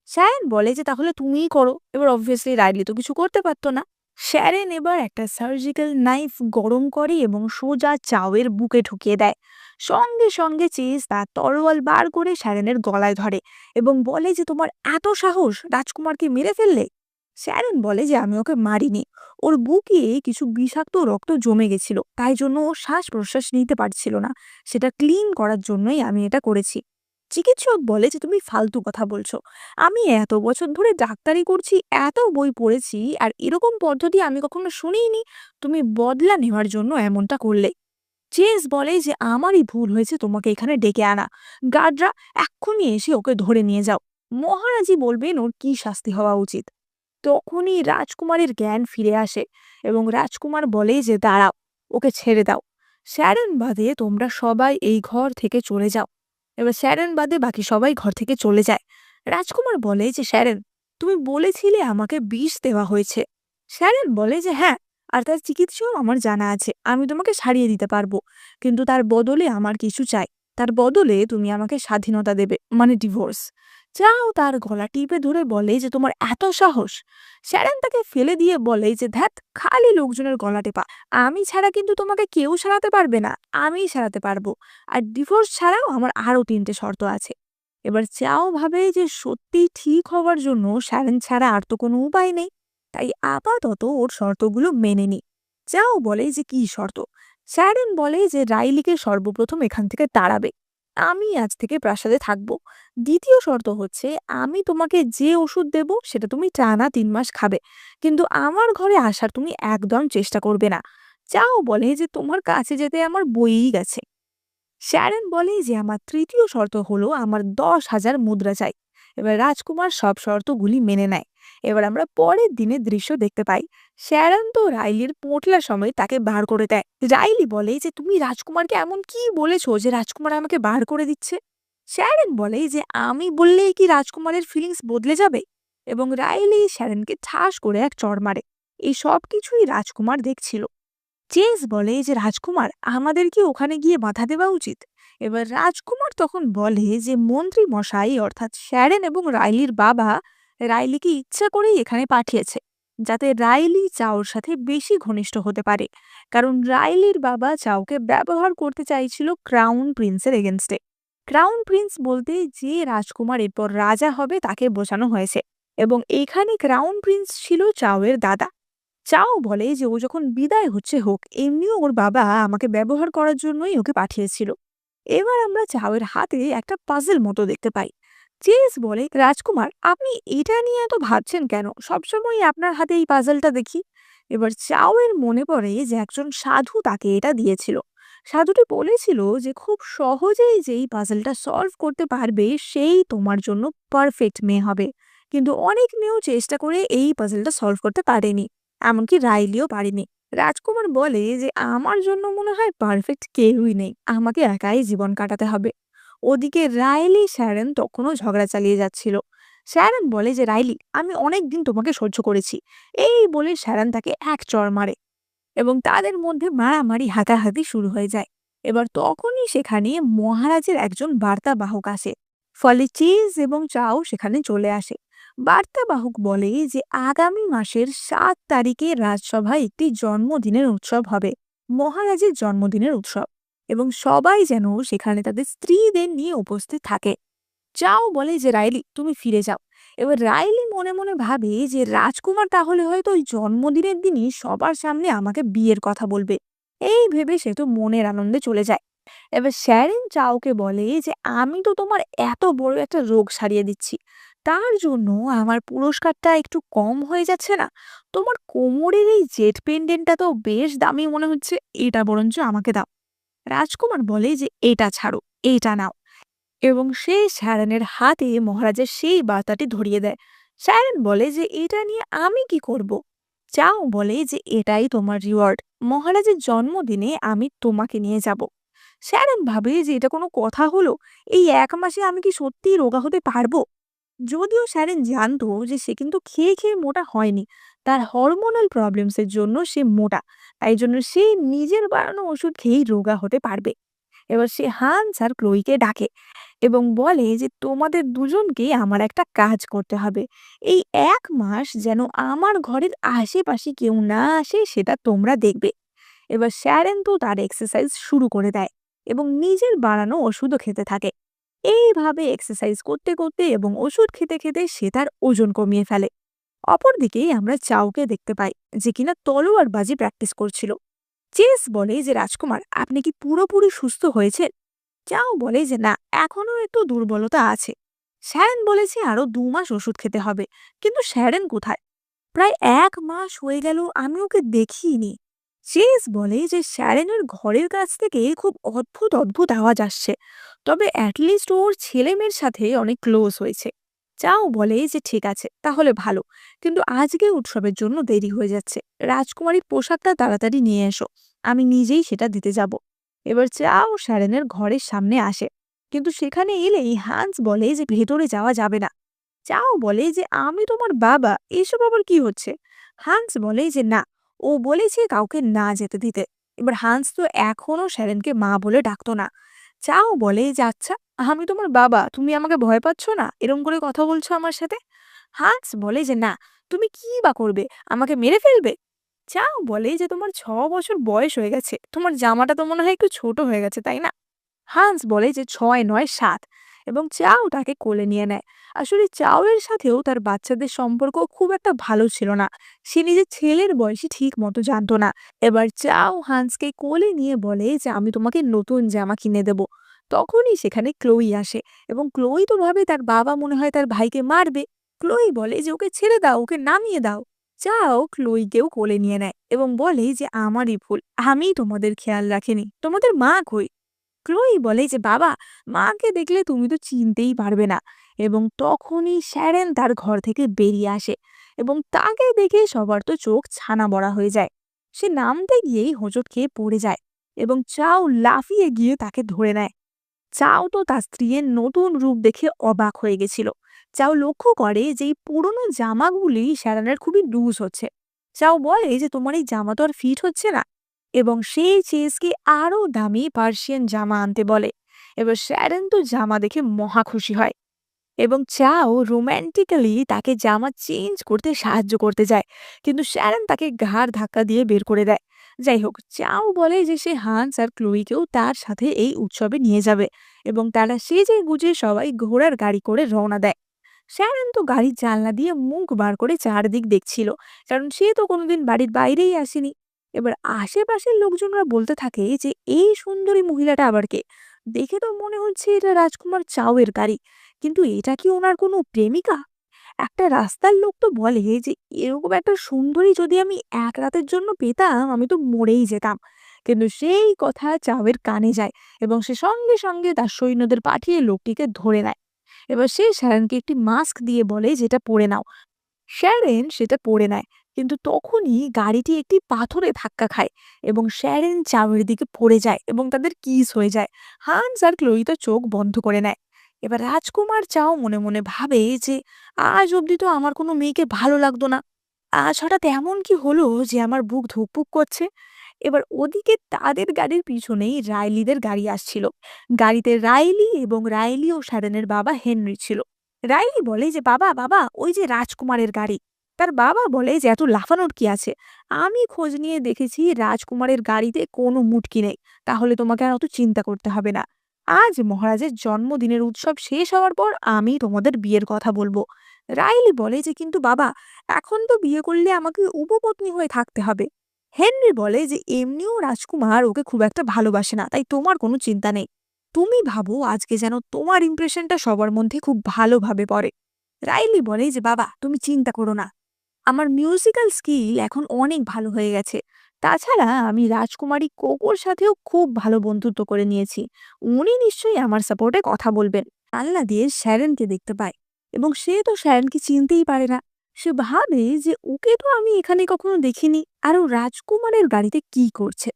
শ্যারেন বলে যে তাহলে তুমিই করো। এবার অবভিয়াসলি রাইলি তো কিছু করতে পারতো না। শ্যারেন এবার একটা সার্জিক্যাল নাইফ গরম করে এবং সোজা চাওয়ের বুকে ঢুকিয়ে দেয়। সঙ্গে সঙ্গে চেস তার তরোয়াল বার করে শ্যারেনের গলায় ধরে এবং বলে যে তোমার এত সাহস, রাজকুমারকে মেরে ফেললে। শ্যারেন বলে যে আমি ওকে মারিনি, ওর বুকে কিছু বিষাক্ত রক্ত জমে গেছিল, তাই জন্য ও শ্বাস প্রশ্বাস নিতে পারছিল না, সেটা ক্লিন করার জন্যই আমি এটা করেছি। চিকিৎসক বলে যে তুমি ফালতু কথা বলছো, আমি এত বছর ধরে ডাক্তারি করছি, এত বই পড়েছি, আর এরকম পদ্ধতি আমি কখনো শুনিনি। তুমি বদলা নেওয়ার জন্য এমনটা করলে। চেস বলে যে আমারই ভুল হয়েছে তোমাকে এখানে ডেকে আনা। গার্ডরা, এক্ষুনি এসে ওকে ধরে নিয়ে যাও। মহারাজি বলবেন ওর কি শাস্তি হওয়া উচিত। তখনই রাজকুমারের জ্ঞান ফিরে আসে এবং রাজকুমার বলে যে দাঁড়াও, ওকে ছেড়ে দাও। শ্যারন বাদে তোমরা সবাই এই ঘর থেকে চলে যাও। এবার শ্যারন বাদে বাকি সবাই ঘর থেকে চলে যায়। রাজকুমার বলে যে শ্যারন, তুমি বলেছিলে আমাকে বিষ দেওয়া হয়েছে। শ্যারন বলে যে হ্যাঁ, আর তার চিকিৎসাও আমার জানা আছে, আমি তোমাকে সারিয়ে দিতে পারবো, কিন্তু তার বদলে আমার কিছু চাই। তার বদলে তুমি আমাকে স্বাধীনতা দেবে, মানে ডিভোর্স। চাও তার গলা টিপে ধরে বলে যে তোমার এত সাহস। শ্যারন তাকে ফেলে দিয়ে বলে যে ধ্যাত, খালি লোকজনের গলা টেপা, আমি ছাড়া কিন্তু তোমাকে কেউ সারাতে পারবে না, আমিই সারাতে পারবো। আর ডিভোর্স ছাড়াও আমার আরো 3টে শর্ত আছে। এবার চাও ভাবে যে সত্যি ঠিক হওয়ার জন্য শ্যারন ছাড়া আর তো কোনো উপায় নেই, তাই আপাতত ওর শর্তগুলো মেনে নি। চাও বলে যে কি শর্ত। শ্যারন বলে যে রাইলিকে সর্বপ্রথম এখান থেকে তাড়াবে, আমি আজ থেকে প্রাসাদে থাকবো। দ্বিতীয় শর্ত হচ্ছে আমি তোমাকে যে ওষুধ দেব সেটা তুমি টানা 3 মাস খাবে, কিন্তু আমার ঘরে আসার তুমি একদম চেষ্টা করবে না। চাও বলে যে তোমার কাছে যেতে আমার বইই গেছে। শ্যারন বলে যে আমার তৃতীয় শর্ত হলো আমার 10,000 মুদ্রা চাই। এবার রাজকুমার সব শর্তগুলি মেনে নেয়। এবার আমরা পরের দিনের দৃশ্য দেখতে পাই। শ্যারন তো রাইলির পোটলা সময় তাকে বার করে দেয়। রাইলি বলে যে তুমি রাজকুমারকে এমন কি বলেছো যে রাজকুমার আমাকে বার করে দিচ্ছে। শ্যারন বলে যে আমি বললেই কি রাজকুমারের ফিলিংস বদলে যাবে। এবং রাইলি শ্যারনকে ঠাস করে এক চড় মারে। এই সব কিছুই রাজকুমার দেখছিল। চেস বলে যে রাজকুমার, আমাদের কি ওখানে গিয়ে বাধা দেওয়া উচিত? এবার রাজকুমার তখন বলে যে মন্ত্রী মশাই অর্থাৎ শ্যারন এবং রাইলির বাবা রাইলিকে ইচ্ছা করেই এখানে পাঠিয়েছে, যাতে রাইলি চাওর সাথে বেশি ঘনিষ্ঠ হতে পারে। কারণ রাইলির বাবা চাওকে ব্যবহার করতে চাইছিল ক্রাউন প্রিন্সের এগেনস্টে। ক্রাউন প্রিন্স বলতে যে রাজকুমার এরপর রাজা হবে তাকে বোঝানো হয়েছে। এবং এখানে ক্রাউন প্রিন্স ছিল চাওয়ের দাদা। চাও বলে যে ও যখন বিদায় হচ্ছে হোক, এমনিও ওর বাবা আমাকে ব্যবহার করার জন্যই ওকে পাঠিয়েছিল। এবার আমরা চাওয়ের হাতে একটা পাজল মতো দেখতে পাই। চেস বলে রাজকুমার, আপনি এটা নিয়ে এত ভাবছেন কেন, সবসময় আপনার হাতে এই পাজলটা দেখি। এবার চাওয়ের মনে পড়ে যে একজন সাধু তাকে এটা দিয়েছিল। সাধুটি বলেছিল যে খুব সহজেই যেই পাজলটা সলভ করতে পারবে সেই তোমার জন্য পারফেক্ট মেয়ে হবে। কিন্তু অনেক মেয়েও চেষ্টা করে এই পাজলটা সলভ করতে পারেনি, এমনকি রাইলিও পারেনি। রাজকুমার বলে যে আমার জন্য মনে হয় পারফেক্ট কেউই নেই, আমাকে একাই জীবন কাটাতে হবে। ওদিকে রাইলি শ্যারন তখনও ঝগড়া চালিয়ে যাচ্ছিল। শ্যারন বলে যে রাইলি, আমি অনেক দিন তোমাকে সহ্য করেছি। এই বলে শ্যারন তাকে এক চড় মারে এবং তাদের মধ্যে মারামারি হাতাহাতি শুরু হয়ে যায়। এবার তখনই সেখানে মহারাজের একজন বার্তাবাহক আসে। ফলে চিজ এবং চাও সেখানে চলে আসে। বার্তাবাহক বলে যে আগামী মাসের 7 তারিখে রাজসভায় একটি জন্মদিনের উৎসব হবে। মহারাজের জন্মদিনের উৎসব, এবং সবাই যেন সেখানে তাদের স্ত্রীদের নিয়ে উপস্থিত থাকে। চাও বলে যে রাইলি তুমি ফিরে যাও। এবার রাইলি মনে মনে ভাবে যে রাজকুমার তাহলে হয়তো ওই জন্মদিনের দিনই সবার সামনে আমাকে বিয়ের কথা বলবে। এই ভেবে সে তো মনের আনন্দে চলে যায়। এবার শ্যারেন চাওকে বলে যে আমি তো তোমার এত বড় একটা রোগ সারিয়ে দিচ্ছি, তার জন্য আমার পুরস্কারটা একটু কম হয়ে যাচ্ছে না? তোমার কোমরের এই জেট পেন্ডেন্টটা তো বেশ দামি মনে হচ্ছে, এটা বরঞ্চ আমাকে দাও। রাজকুমার বলে যে এটা ছাড়ো, এটা নাও। এবং সে শ্যারনের হাতে মহারাজের সেই বার্তাটি ধরিয়ে দেয়। শ্যারন বলে যে এটা নিয়ে আমি কি করব? চাও বলে যে এটাই তোমার রিওয়ার্ড, মহারাজের জন্মদিনে আমি তোমাকে নিয়ে যাব। শ্যারন ভাবে যে এটা কোনো কথা হলো, এই 1 মাসে আমি কি সত্যিই রোগা হতে পারবো? যদিও শ্যারন জানতো যে সে কিন্তু খেয়ে খেয়ে মোটা হয়নি, তার হরমোনাল প্রবলেমসের জন্য সে মোটা, তাই জন্য সে নিজের বানানো ওষুধ খেয়েই রোগা হতে পারবে। এবার সে হান্স আর ক্লোইকে ডাকে এবং বলে যে তোমাদের দুজনকে আমার একটা কাজ করতে হবে। এই 1 মাস যেন আমার ঘরের আশেপাশে কেউ না আসে, সেটা তোমরা দেখবে। এবার শ্যারেন তো তার এক্সারসাইজ শুরু করে দেয় এবং নিজের বানানো ওষুধও খেতে থাকে। এইভাবে এক্সারসাইজ করতে করতে এবং ওষুধ খেতে খেতে সে তার ওজন কমিয়ে ফেলে। অপরদিকে আমরা চাওকে দেখতে পাই, যে কিনা তলোয়ারবাজি প্র্যাকটিস করছিল। চেস বলে যে রাজকুমার আপনি কি পুরোপুরি সুস্থ হয়েছে? চাও বলে যে না, এখনো একটু দুর্বলতা আছে। শ্যারেন বলেছে আরো 2 মাস ওষুধ খেতে হবে, কিন্তু শ্যারেন কোথায়? প্রায় 1 মাস হয়ে গেল, আমি ওকে দেখিনি। চেস বলে যে শ্যারেনের ঘরের কাছ থেকে খুব অদ্ভুত অদ্ভুত আওয়াজ আসছে, তবে অ্যাটলিস্ট ওর ছেলে মেয়ের সাথে অনেক ক্লোজ হয়েছে। চাও বলে যে ঠিক আছে তাহলে ভালো, কিন্তু আজকে উৎসবের জন্য দেরি হয়ে যাচ্ছে, রাজকুমারীর পোশাকটা তাড়াতাড়ি নিয়ে এসো, আমি নিজেই সেটা দিতে যাব। এবার চাও শ্যারেনের ঘরের সামনে আসে, কিন্তু সেখানে এলেই হান্স বলে যে ভেতরে যাওয়া যাবে না। চাও বলে যে আমি তোমার বাবা, এসব আবার কি হচ্ছে? হান্স বলে যে না, ও বলেছে কাউকে না যেতে দিতে। এবার হান্স তো এখনো শ্যারেনকে মা বলে ডাকতো না। চাও বলে যে আচ্ছা, আমি তোমার বাবা, তুমি আমাকে ভয় পাচ্ছ না, এরম করে কথা বলছো আমার সাথে? হান্স বলে যে না, তুমি কি বা করবে, আমাকে মেরে ফেলবে? চাও বলে যে তোমার 6 বছর বয়স হয়ে গেছে, তোমার জামাটা তো মনে হয় একটু ছোট হয়ে গেছে তাই না? হান্স বলে যে 6 নয় 7, এবং চাও তাকে কোলে নিয়ে নেয়। আসলে চাও এর সাথেও তার বাচ্চাদের সম্পর্ক খুব একটা ভালো ছিল না, সে নিজের ছেলের বয়সী ঠিক মতো জানতো না। এবার চাও হান্সকে কোলে নিয়ে বলে যে আমি তোমাকে নতুন জামা কিনে দেব। তখনই সেখানে ক্লোই আসে, এবং ক্লোই তো ভাবে তার বাবা মনে হয় তার ভাইকে মারবে। ক্লোই বলে যে ওকে ছেড়ে দাও, ওকে নামিয়ে দাও। চাও ক্লোইকেও কোলে নিয়ে নেয় এবং বলে যে আমারই ভুল, আমি তোমাদের খেয়াল রাখিনি, তোমাদের মা কই? ক্লোই বলে যে বাবা, মাকে দেখলে তুমি তো চিনতেই পারবে না। এবং তখনই শ্যারেন তার ঘর থেকে বেরিয়ে আসে, এবং তাকে দেখে সবার তো চোখ ছানা বড়া হয়ে যায়। সে নামতে গিয়েই হোঁচট খেয়ে পড়ে যায়, এবং চাও লাফিয়ে গিয়ে তাকে ধরে নেয়। চাও তো তার স্ত্রীর নতুন রূপ দেখে অবাক হয়ে গেছিল। চাও লক্ষ্য করে যে এই পুরনো জামাগুলি শ্যারনের খুবই লুজ হচ্ছে। চাও বলে যে তোমার এই জামা তো আর ফিট হচ্ছে না, এবং সেই চেসকে আরো দামি পার্সিয়ান জামা আনতে বলে। এবার শ্যারন তো জামা দেখে মহা খুশি হয়, এবং চাও রোম্যান্টিক্যালি তাকে জামা চেঞ্জ করতে সাহায্য করতে যায়, কিন্তু শ্যারন তাকে ঘাড় ধাক্কা দিয়ে বের করে দেয়। যাই হোক, চাও বলে যে সে হান্স আর ক্লোইকেও তার সাথে এই উৎসবে নিয়ে যাবে, এবং তারা সেজে গুজে সবাই ঘোড়ার গাড়ি করে রওনা দেয়। শ্যারন তো গাড়ির জানলা দিয়ে মুখ বার করে চারদিক দেখছিল, কারণ সে তো কোনোদিন বাড়ির বাইরেই আসেনি। এবার আশেপাশের লোকজনরা বলতে থাকে যে এই সুন্দরী মহিলাটা আবার কে? দেখে তো মনে হচ্ছে এটা রাজকুমার চাওয়ের গাড়ি, কিন্তু এটা কি ওনার কোনো প্রেমিকা? একটা রাস্তার লোক তো বলে যে এরকম একটা সুন্দরী যদি আমি 1 রাতের জন্য পেতাম, আমি তো মরেই যেতাম। কিন্তু সেই কথা চাওয়ের কানে যায়, এবং সে সঙ্গে সঙ্গে তার সৈন্যদের পাঠিয়ে লোকটিকে ধরে নেয়। এবার সে শ্যারনকে একটি মাস্ক দিয়ে বলে যেটা পরে নাও। শ্যারেন সেটা পরে নেয়, কিন্তু তখনই গাড়িটি একটি পাথরে ধাক্কা খায়, এবং শ্যারেন চাওয়ের দিকে পড়ে যায় এবং তাদের কিস হয়ে যায়। হান্স আর ক্লোই তো চোখ বন্ধ করে নেয়। এবার রাজকুমার চাও মনে মনে ভাবে যে আজ অবধি তো আমার কোনো মেয়েকে ভালো লাগতো না, আজ হঠাৎ এমন কি হলো যে আমার বুক ধুকপুক করছে। এবার ওদিকে তাদের গাড়ির পিছনেই রাইলিদের গাড়ি আসছিল। গাড়িতে রাইলি এবং রাইলি ও শ্যারনের বাবা হেনরি ছিল। রাইলি বলে যে বাবা বাবা, ওই যে রাজকুমারের গাড়ি। তার বাবা বলে যে এত লাফানোর কি আছে, আমি খোঁজ নিয়ে দেখেছি রাজকুমারের গাড়িতে কোনো মুটকি নেই, তাহলে তোমাকে আর অত চিন্তা করতে হবে না। আজ মহারাজের জন্মদিনের উৎসব শেষ হওয়ার পর আমি তোমাদের বিয়ের কথা বলবো। রাইলি বলে যে কিন্তু বাবা, এখন তো বিয়ে করলে আমাকে উপপত্নী হয়ে থাকতে হবে। হেনরি বলে যে এমনিও রাজকুমার ওকে খুব একটা ভালোবাসে না, তাই তোমার কোনো চিন্তা নেই। তুমি ভাবো আজকে যেন তোমার ইমপ্রেশনটা সবার মধ্যে খুব ভালোভাবে পড়ে। রাইলি বলে যে বাবা, তুমি চিন্তা করো না, আমার মিউজিক্যাল স্কিল এখন অনেক ভালো হয়ে গেছে। তাছাড়া আমি রাজকুমারী কোকোর সাথেও খুব ভালো বন্ধুত্ব করে নিয়েছি। উনি নিশ্চয়ই আমার সাপোর্টে কথা বলবেন। জানলা দিয়ে শ্যারনকে দেখতে পায় এবং সে তো শ্যারনকে চিনতেই পারে না। সে ভাবে যে ওকে তো আমি এখানে কখনো দেখিনি, আর ও রাজকুমারের গাড়িতে কি করছে।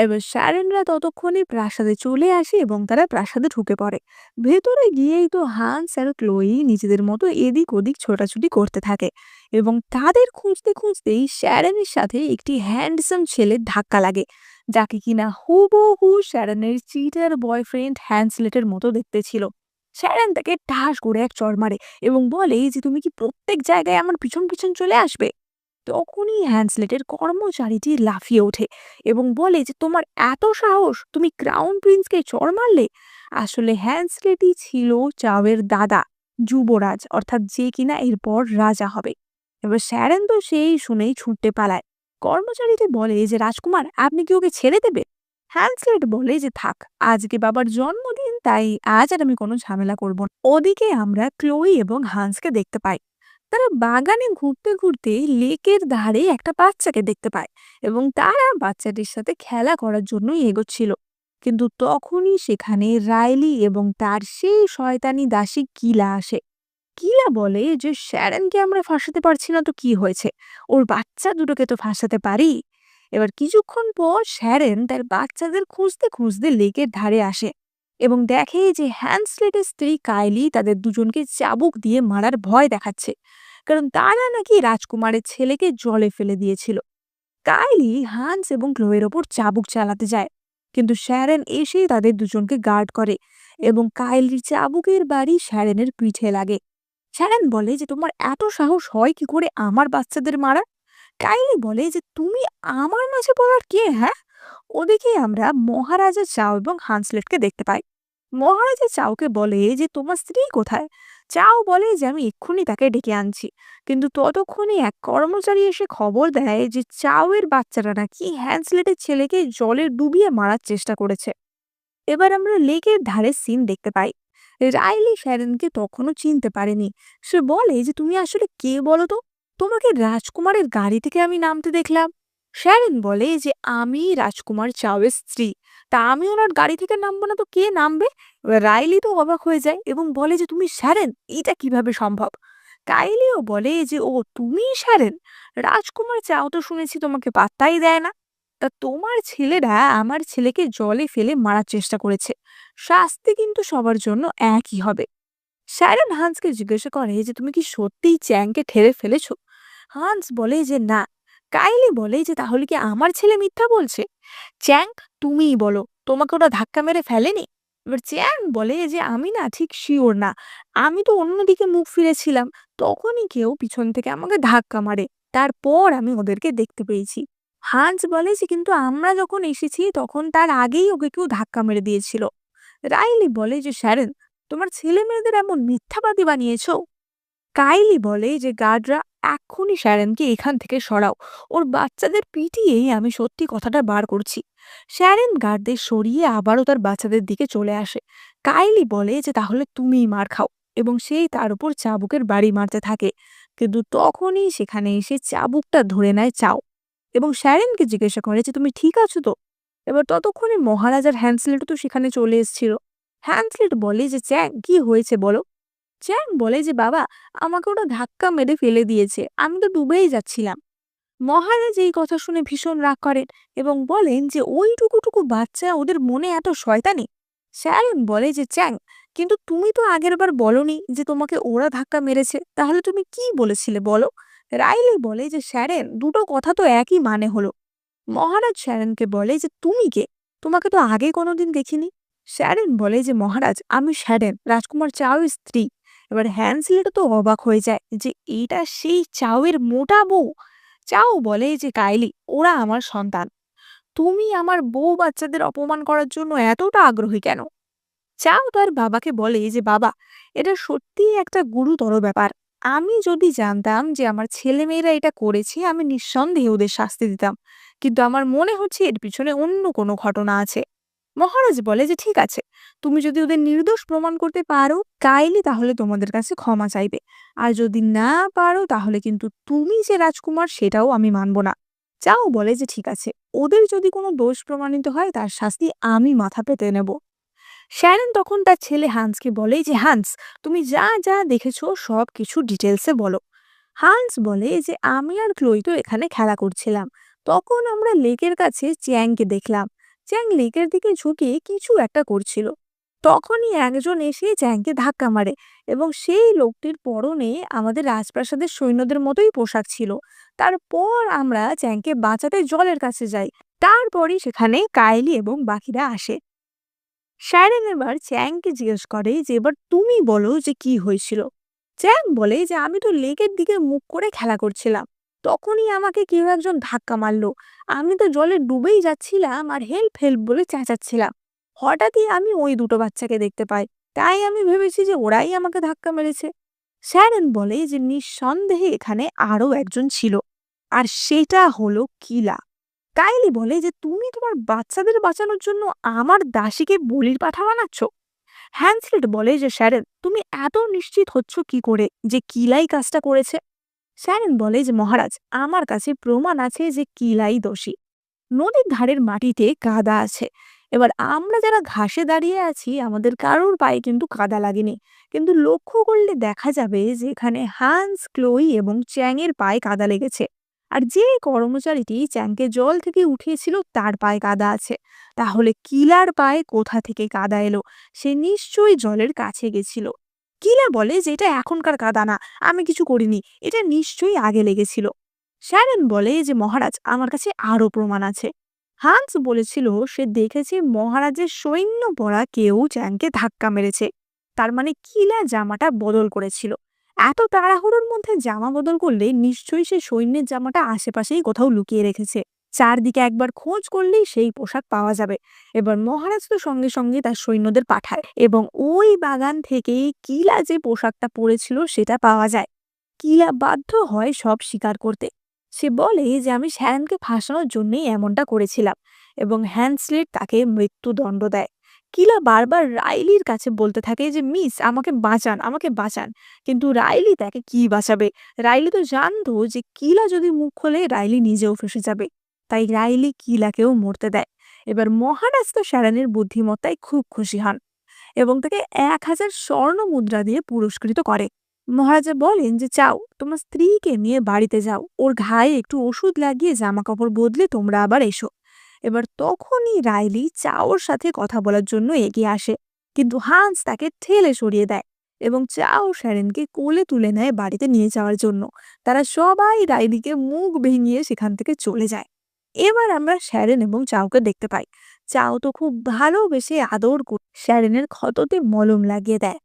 এবার শ্যারেনরা ততক্ষণে প্রাসাদে চলে আসে এবং তারা প্রাসাদে ঢুকে পড়ে। ভেতরে গিয়েই তো হান্স আর ক্লোই নিজেদের মতো এদিক ওদিক ছোটাছুটি করতে থাকে এবং তাদের খুঁজতে খুঁজতেই শ্যারেনের সাথে একটি হ্যান্ডসাম ছেলের ধাক্কা লাগে, যাকে কিনা হুবহু শ্যারেনের চিটার বয়ফ্রেন্ড হ্যান্সলেটের মতো দেখতে ছিল। শ্যারেন তাকে ঠাস করে এক চড় মারে এবং বলে যে তুমি কি প্রত্যেক জায়গায় আমার পিছন পিছন চলে আসবে। তখনই হ্যান্সলেটের কর্মচারীটি লাফিয়ে ওঠে এবং বলে যে তোমার এত সাহস, তুমি ক্রাউন প্রিন্সকে চড় মারলে। আসলে হ্যান্সলেটই ছিল চাওয়ের দাদা, যুবরাজ, অর্থাৎ যে কিনা এরপর রাজা হবে। এবার স্যারেন তো সেই শুনেই ছুটতে পালায়। কর্মচারীটি বলে যে রাজকুমার, আপনি কি ওকে ছেড়ে দেবে? হ্যান্সলেট বলে যে থাক, আজকে বাবার জন্মদিন, তাই আজ আর আমি কোনো ঝামেলা করব না। ওদিকে আমরা ক্লোই এবং হান্সকে দেখতে পাই। তারা বাগানে ঘুরতে ঘুরতে লেকের ধারে একটা বাচ্চাকে দেখতে পায় এবং তারা বাচ্চাটির সাথে খেলা করার জন্যই এগোচ্ছিল। কিন্তু তখনই সেখানে রাইলি এবং তার সেই শয়তানি দাসী কিলা আসে। কিলা বলে যে শ্যারনকে আমরা ফাঁসাতে পারছি না তো কি হয়েছে, ওর বাচ্চা দুটোকে তো ফাঁসাতে পারি। এবার কিছুক্ষণ পর শ্যারেন তার বাচ্চাদের খুঁজতে খুঁজতে লেকের ধারে আসে এবং দেখে যে হ্যান্সলেটের স্ত্রী কাইলি তাদের দুজনকে চাবুক দিয়ে মারার ভয় দেখাচ্ছে, কারণ তারা নাকি রাজকুমারের ছেলেকে জলে ফেলে দিয়েছিল। কাইলি হান্স এবং ক্লোয়ের ওপর চাবুক চালাতে যায়, কিন্তু শ্যারেন এসে তাদের দুজনকে গার্ড করে এবং কাইলির চাবুকের বাড়ি শ্যারেনের পিঠে লাগে। শ্যারেন বলে যে তোমার এত সাহস হয় কি করে আমার বাচ্চাদের মারার? কাইলি বলে যে তুমি আমার মাঝে পড়ার কে, হ্যাঁ? ওদিকে আমরা মহারাজা চাও এবং হান্সলেটকে দেখতে পাই। মহারাজা চাওকে বলে যে তোমার স্ত্রী কোথায়? চাও বলে যে আমি এক্ষুনি তাকে ডেকে আনছি। কিন্তু ততক্ষণে এক কর্মচারী এসে খবর দেয় যে চাওয়ের বাচ্চারা নাকি হ্যান্সলেটের ছেলেকে জলে ডুবিয়ে মারার চেষ্টা করেছে। এবার আমরা লেকের ধারে সিন দেখতে পাই। রাইলি শ্যারনকে তখনও চিনতে পারেনি। সে বলে যে তুমি আসলে কে বলো তো? তোমাকে রাজকুমারের গাড়ি থেকে আমি নামতে দেখলাম। শ্যারন বলে যে আমি রাজকুমার চাওয়ের স্ত্রী, তা আমি ওনার গাড়ি থেকে নামবো না তো কে নামবে? এবার রাইলি তো অবাক হয়ে যায় এবং বলে যে তুমি শ্যারন, এটা কিভাবে সম্ভব? কাইলিও বলে যে ও তুমি শ্যারন, রাজকুমার চাও তো শুনেছি তোমাকে পাত্তাই দেয় না। তা তোমার ছেলেরা আমার ছেলেকে জলে ফেলে মারার চেষ্টা করেছে, শাস্তি কিন্তু সবার জন্য একই হবে। শ্যারন হান্সকে জিজ্ঞাসা করে যে তুমি কি সত্যিই চ্যাংকে ঠেলে ফেলেছো? হান্স বলে যে না। কাইলি বলে যে তাহলে কি আমার ছেলে মিথ্যা বলছে? চ্যাং, তুমিই বলো, তোমাকে ওরা ধাক্কা মেরে ফেলেনি? এবার চ্যাং বলে যে আমি না ঠিক শিওর না, আমি তো অন্যদিকে মুখ ফিরেছিলাম, তখনই কেউ পিছন থেকে আমাকে ধাক্কা মারে, তারপর আমি ওদেরকে দেখতে পেয়েছি। হান্স বলে যে কিন্তু আমরা যখন এসেছি তখন তার আগেই ওকে কেউ ধাক্কা মেরে দিয়েছিল। রাইলি বলে যে শ্যারন, তোমার ছেলে মেয়েদের এমন মিথ্যাবাদী বানিয়েছো? কাইলি বলে যে গার্ডরা এক্ষুনি শ্যারেনকে এখান থেকে সরাও, ওর বাচ্চাদের পিটিয়েই আমি সত্যি কথাটা বার করছি। শ্যারেন গার্ডদের সরিয়ে আবারও তার বাচ্চাদের দিকে চলে আসে। কাইলি বলে যে তাহলে তুমিই মার খাও এবং সেই তার উপর চাবুকের বাড়ি মারতে থাকে, কিন্তু তখনই সেখানে এসে চাবুকটা ধরে নেয় চাও এবং শ্যারেনকে জিজ্ঞাসা করে যে তুমি ঠিক আছো তো? এবার ততক্ষণে মহারাজার হ্যান্সলেটও তো সেখানে চলে এসেছিল। হ্যান্সলেট বলে যে চ্যাং, কি হয়েছে বলো? চ্যাং বলে যে বাবা, আমাকে ওরা ধাক্কা মেরে ফেলে দিয়েছে, আমি তো ডুবেই যাচ্ছিলাম। মহারাজ এই কথা শুনে ভীষণ রাগ করেন এবং বলেন যে ওই টুকুটুকু বাচ্চা, ওদের মনে এত শয়তানি। শ্যারন বলে যে চ্যাং, কিন্তু তুমি তো আগের বার বলনি যে তোমাকে ওরা ধাক্কা মেরেছে, তাহলে তুমি কি বলেছিলে বলো? রাইলি বলে যে শ্যারেন, দুটো কথা তো একই মানে হলো। মহারাজ শ্যারনকে বলে যে তুমি কে? তোমাকে তো আগে কোনোদিন দেখিনি। শ্যারন বলে যে মহারাজ, আমি শ্যারন, রাজকুমার চাওয়ের স্ত্রী। এবার হ্যান্সেল তো অবাক হয়ে যায় যে এটা সেই চাওয়ের মোটা বউ। চাও বলে যে কাইলি, ওরা আমার সন্তান, তুমি আমার বউ বাচ্চাদের অপমান করার জন্য এতটা আগ্রহী কেন? চাও তার বাবাকে বলে যে বাবা, এটা সত্যিই একটা গুরুতর ব্যাপার। আমি যদি জানতাম যে আমার ছেলেমেয়েরা এটা করেছে, আমি নিঃসন্দেহে ওদের শাস্তি দিতাম। কিন্তু আমার মনে হচ্ছে এর পিছনে অন্য কোনো ঘটনা আছে। মহারাজ বলে যে ঠিক আছে, তুমি যদি ওদের নির্দোষ প্রমাণ করতে পারো কাইলি, তাহলে তোমাদের কাছে ক্ষমা চাইবে। আর যদি না পারো তাহলে কিন্তু তুমি যে রাজকুমার সেটাও আমি মানব না। চাও বলে যে ঠিক আছে, ওদের যদি কোনো দোষ প্রমাণিত হয় তার শাস্তি আমি মাথা পেতে নেব। শ্যারন তখন তার ছেলে হান্সকে বলে যে হান্স, তুমি যা যা দেখেছো সব কিছু ডিটেলসে বলো। হান্স বলে যে আমি আর ক্লোই তো এখানে খেলা করছিলাম, তখন আমরা লেকের কাছে চ্যাংকে দেখলাম। চ্যাং লেকের দিকে ঝুঁকে কিছু একটা করছিল। তখনই একজন এসে চ্যাংকে ধাক্কা মারে, এবং সেই লোকটির পরনে আমাদের রাজপ্রাসাদের সৈন্যদের মতোই পোশাক ছিল। তারপর আমরা চ্যাংকে বাঁচাতে জলের কাছে যাই। তারপরই সেখানে কাইলি এবং বাকিরা আসে। শ্যারন এবার চ্যাংকে জিজ্ঞেস করে যে এবার তুমি বলো যে কি হয়েছিল। চ্যাং বলে যে আমি তো লেকের দিকে মুখ করে খেলা করছিলাম, তখনই আমাকে কেউ একজন ধাক্কা মারলো। আমি তো জলে ডুবেই যাচ্ছিলাম আর হেল্প হেল্প বলে চেঁচাচ্ছিলাম। হঠাৎই আমি ওই দুটো বাচ্চাকে দেখতে পাই, তাই আমি ভেবেছি যে ওরাই আমাকে ধাক্কা মেরেছে। শ্যারন বলে যে নিঃসন্দেহে এখানে আরো একজন ছিল, আর সেটা হলো কিলা। কাইলি বলে যে তুমি তোমার বাচ্চাদের বাঁচানোর জন্য আমার দাসীকে বলির পাঠা বানাচ্ছ। হ্যান্সলেট বলে যে শ্যারন, তুমি এত নিশ্চিত হচ্ছ কি করে যে কিলাই কাজটা করেছে? শ্যারন বলে যে মহারাজ, আমার কাছে প্রমাণ আছে যে কিলাই দোষী। নদীর ধারের মাটিতে কাদা আছে। এবার আমরা যারা ঘাসে দাঁড়িয়ে আছি আমাদের কারোর পায়ে কিন্তু কাদা লাগেনি, কিন্তু লক্ষ্য করলে দেখা যাবে যে এখানে হান্স, ক্লোই এবং চ্যাংয়ের পায়ে কাদা লেগেছে। আর যে কর্মচারীটি চ্যাংকে জল থেকে উঠিয়েছিল তার পায়ে কাদা আছে। তাহলে কিলার পায়ে কোথা থেকে কাদা এলো? সে নিশ্চয়ই জলের কাছে গেছিল। কিলা বলে যে এটা এখনকার কাদা না, আমি কিছু করিনি, এটা নিশ্চয়ই আগে লেগেছিল। শ্যারন বলে যে মহারাজ, আমার কাছে আরো প্রমাণ আছে। হান্স বলেছিল সে দেখেছে মহারাজের সৈন্য পরা কেউ চ্যাংকে ধাক্কা মেরেছে। তার মানে কিলা জামাটা বদল করেছিল। এত তাড়াহুড়োর মধ্যে জামা বদল করলে নিশ্চয়ই সে সৈন্যের জামাটা আশেপাশেই কোথাও লুকিয়ে রেখেছে। চারদিকে একবার খোঁজ করলেই সেই পোশাক পাওয়া যাবে। এবার মহারাজ তো সঙ্গে সঙ্গে তার সৈন্যদের পাঠায় এবং ওই বাগান থেকেই কিলা যে পোশাকটা পরেছিল সেটা পাওয়া যায়। কিলা বাধ্য হয় সব স্বীকার করতে। সে বলে যে আমি শ্যারনকে ফাঁসানোর জন্যই এমনটা করেছিলাম, এবং হ্যান্সলেট তাকে মৃত্যুদণ্ড দেয়। কিলা বারবার রাইলির কাছে বলতে থাকে যে মিস, আমাকে বাঁচান, আমাকে বাঁচান। কিন্তু রাইলি তাকে কি বাঁচাবে? রাইলি তো জানতো যে কিলা যদি মুখ খোলে রাইলি নিজেও ফেসে যাবে। তাই রাইলি কিলাকেও মরতে দেয়। এবার মহারাজ তো শ্যারনের বুদ্ধিমত্তায় খুব খুশি হন এবং তাকে 1000 স্বর্ণ মুদ্রা দিয়ে পুরস্কৃত করে। মহারাজা বলেন যে চাও তোমার স্ত্রীকে নিয়ে বাড়িতে যাও, ওর ঘায়ে একটু ওষুধ লাগিয়ে জামা কাপড় বদলে তোমরা আবার এসো। এবার তখনই রাইলি চাওর সাথে কথা বলার জন্য এগিয়ে আসে, কিন্তু হান্স তাকে ঠেলে সরিয়ে দেয় এবং চাও শ্যারনকে কোলে তুলে নেয় বাড়িতে নিয়ে যাওয়ার জন্য। তারা সবাই রাইলিকে মুখ ভেঙিয়ে সেখান থেকে চলে যায়। এবার আমরা শ্যারন এবং চাওকে দেখতে পাই। চাও তো খুব ভালোবেসে আদর করে শ্যারনের ক্ষততে মলম লাগিয়ে দেয়।